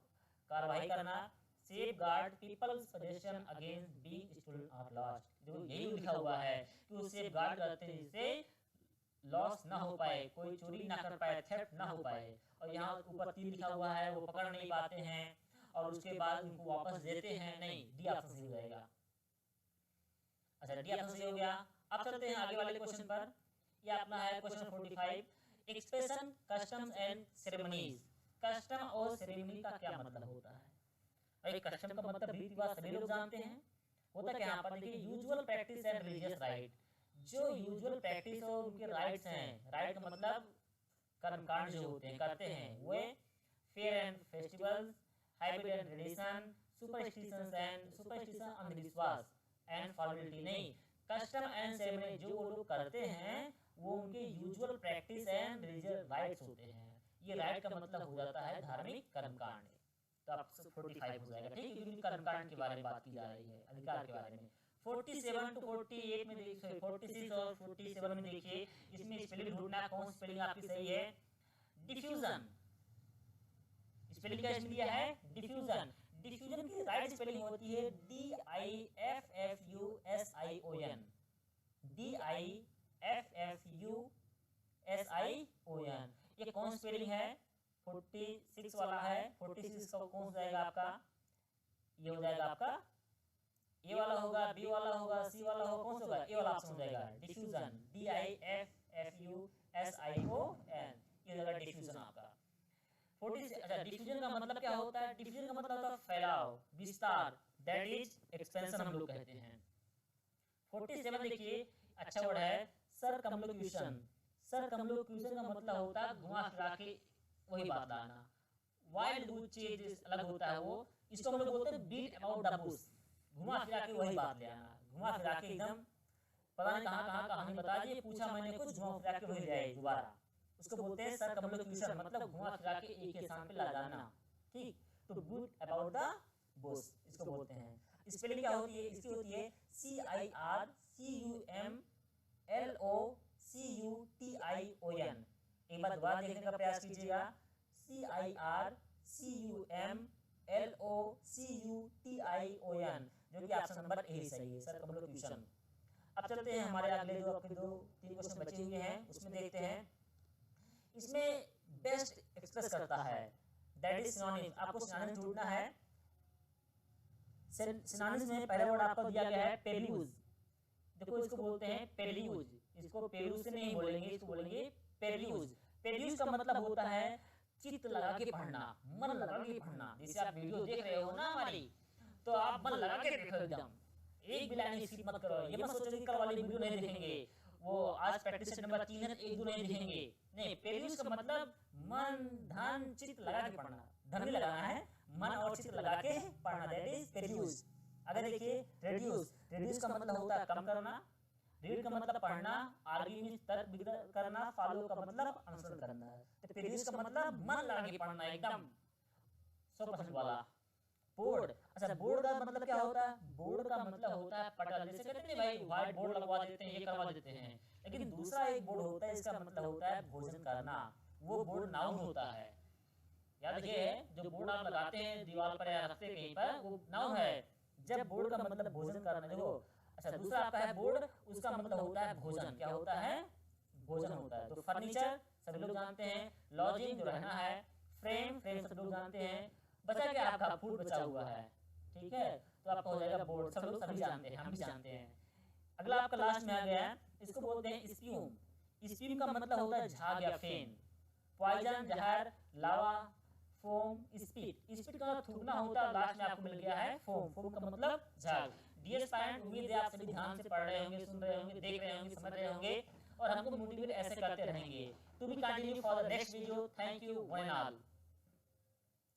कार्रवाई करना। Safeguard people's possession against being stolen of lost, जो यही लिखा हुआ है कि वो सेफ गार्ड करते हैं जिससे लॉस ना हो पाए, कोई चोरी ना कर पाए, थेफ्ट ना हो पाए। और यहाँ ऊपर 3 लिखा हुआ है, वो पकड़ नहीं पाते हैं और उसके बाद उनको वापस देते हैं, नहीं, डी ऑप्शन सही हो जाएगा। अच्छा, डी ऑप्शन सही हो गया। अब चलते हैं आगे वाले क्वेश्चन पर। ये अपना है question 45, expression customs and ceremonies. Custom और सेरेमनी का क्या मतलब होता है? भाई कस्टम का मतलब रीति रिवाज सभी लोग जानते हैं, होता क्या यहाँ पर देखिए, usual practice and religious right. जो यूजुअल प्रैक्टिस और उनके राइट्स हैं, राइट का मतलब कर्मकांड जो होते हैं करते हैं, वे fair and festivals, habit and tradition, superstition अंधविश्वास एंड फॉर्मेलिटी नहीं। कस्टम एंड सेरेमनी जो वो लोग करते हैं वो उनके usual practice and religious rites होते हैं। ये राइट का मतलब हो जाता है धार्मिक कर्मकांड। तो आपसे 45 हो जाएगा, ठीक है, क्योंकि कर्मकांड के बारे में बात की जा रही है, अधिकार के बारे में। 47 टू 48 में देखिए, 46 और 47 में देखिए, इसमें स्पेलिंग ढूंढना, कौन स्पेलिंग आपकी सही है। डिफ्यूजन, स्पेलिंग क्या इसमें दिया है? डिफ्यूजन। डिफ्यूजन की राइट स्पेलिंग होती है DIFFUSION, DIFFUSION। ये कौन स्पेलिंग है? 46 वाला है। 46 का कौन सा जाएगा आपका? ये हो जाएगा आपका, ए वाला होगा, बी वाला होगा, सी वाला होगा, कौन सा होगा? ए वाला ऑप्शन हो जाएगा, डिफ्यूजन, DIFFUSION, ये होगा डिफ्यूजन आपका। 46। अच्छा, डिफ्यूजन का मतलब क्या होता है? डिफ्यूजन का मतलब होता है फैलाव, विस्तार, दैट इज एक्सपेंशन हम लोग कहते हैं। 47 देखिए, अच्छा वर्ड है, सरकमलोक्यूशन। सरकमलोक्यूशन का मतलब होता है घुमा फिरा के वही बात लाना। वाइल्ड वुड चेज अलग होता है वो, इसको हम लोग बोलते हैं बीट अबाउट द बुश, घुमा फिरा के वही बात ले आना, घुमा फिरा के एकदम पता नहीं कहाँ कहानी बता दी, पूछा मैंने कुछ, घुमा फिरा के वही ले आई दोबारा, उसको बोलते हैं सरकमलोक्यूशन, मतलब घुमा फिरा के एक ही स्थान पे ला जाना। ठीक, तो बीट अबाउट द बुश इसको बोलते हैं। स्पेलिंग क्या होती है इसकी? होती है CIRCUMLOCUTION। एक बार दोबारा देखने का प्रयास कीजिएगा, CIRCUMLOCUTION, जो कि ऑप्शन नंबर ए सही है, सरकमलोक्यूशन। अब चलते हैं हमारे अगले जो आपके 2-3 क्वेश्चन बचे हुए हैं उसमें देखते हैं। इसमें बेस्ट एक्सप्रेस करता है, दैट इज सिनोनिम्स। आपको सिनोनिम्स ढूंढना है। सिनोनिम्स में पहला वर्ड आपको दिया गया है पेल्यूज। देखो इसको बोलते हैं पेल्यूज, इसको पेल्यूज से नहीं बोलेंगे, इसको बोलेंगे पेल्यूज। पेल्यूज का मतलब होता है चित्त लगा के पढ़ना, मन लगा के पढ़ना। जैसे आप वीडियो देख रहे हो ना हमारी, तो आप मन लगा के देखो, एकदम एक भी लाइन स्किप मत करो। ये मत सोचो कि कल वाली वीडियो नहीं देखेंगे, वो आज प्रैक्टिस नंबर 3 है, 1-2 नहीं देखेंगे। नहीं, पेल्यूज का मतलब मन धन चित्त लगा के पढ़ना, धन भी लगाना है, मन और चित्त लगा के पढ़ना, दैट इज पेल्यूज। अगर देखिए रेड्यूस, रेड्यूस का मतलब होता है कम करना, रीड का मतलब पढ़ना, आर्ग्यू मींस तर्क वितर्क करना, फॉलो का मतलब अनुसरण करना है। तो पेल्यूज का मतलब मन लगा के पढ़ना, एकदम 100% वाला। बोर्ड, अच्छा बोर्ड का मतलब क्या होता है? बोर्ड का मतलब होता है पटल, जैसे कहते हैं भाई व्हाइट बोर्ड लगवा देते हैं, ये करवा देते हैं। लेकिन दूसरा एक बोर्ड होता है, इसका मतलब होता है भोजन करना, वो बोर्ड नाउन होता है। याद रखिए, जो बोर्ड आप लगाते हैं दीवार पर या रखते कहीं पर, वो नाउन है। जब बोर्ड का मतलब भोजन करना, देखो अच्छा, दूसरा आपका है बोर्ड, उसका मतलब होता है भोजन। क्या होता है? भोजन होता है। तो फर्नीचर सभी लोग जानते हैं, लॉजिंग जो रहना है, फ्रेम फ्रेम सब लोग जानते हैं। बचा क्या आपका? फूड बचा हुआ है, ठीक है, तो आपका हो जाएगा बोर्ड। सब लोग सभी जानते हैं, हम भी जानते हैं। अगला आपका लास्ट में आ गया है, इसको बोलते हैं स्प्यूम। स्प्यूम का मतलब होता है झाग या फेन। पॉइजन, जहर, लावा, फोम, स्पीड। स्पीड का थूकना होता है, लास्ट में आपको मिल गया है फोम। फोम का मतलब झाग। डियर स्टूडेंट, उम्मीद है आप सभी ध्यान से पढ़ रहे होंगे, सुन रहे होंगे, देख रहे होंगे, समझ रहे होंगे और हमको मोटिवेट ऐसे करते रहेंगे। To be continue for the next video. Thank you one and all.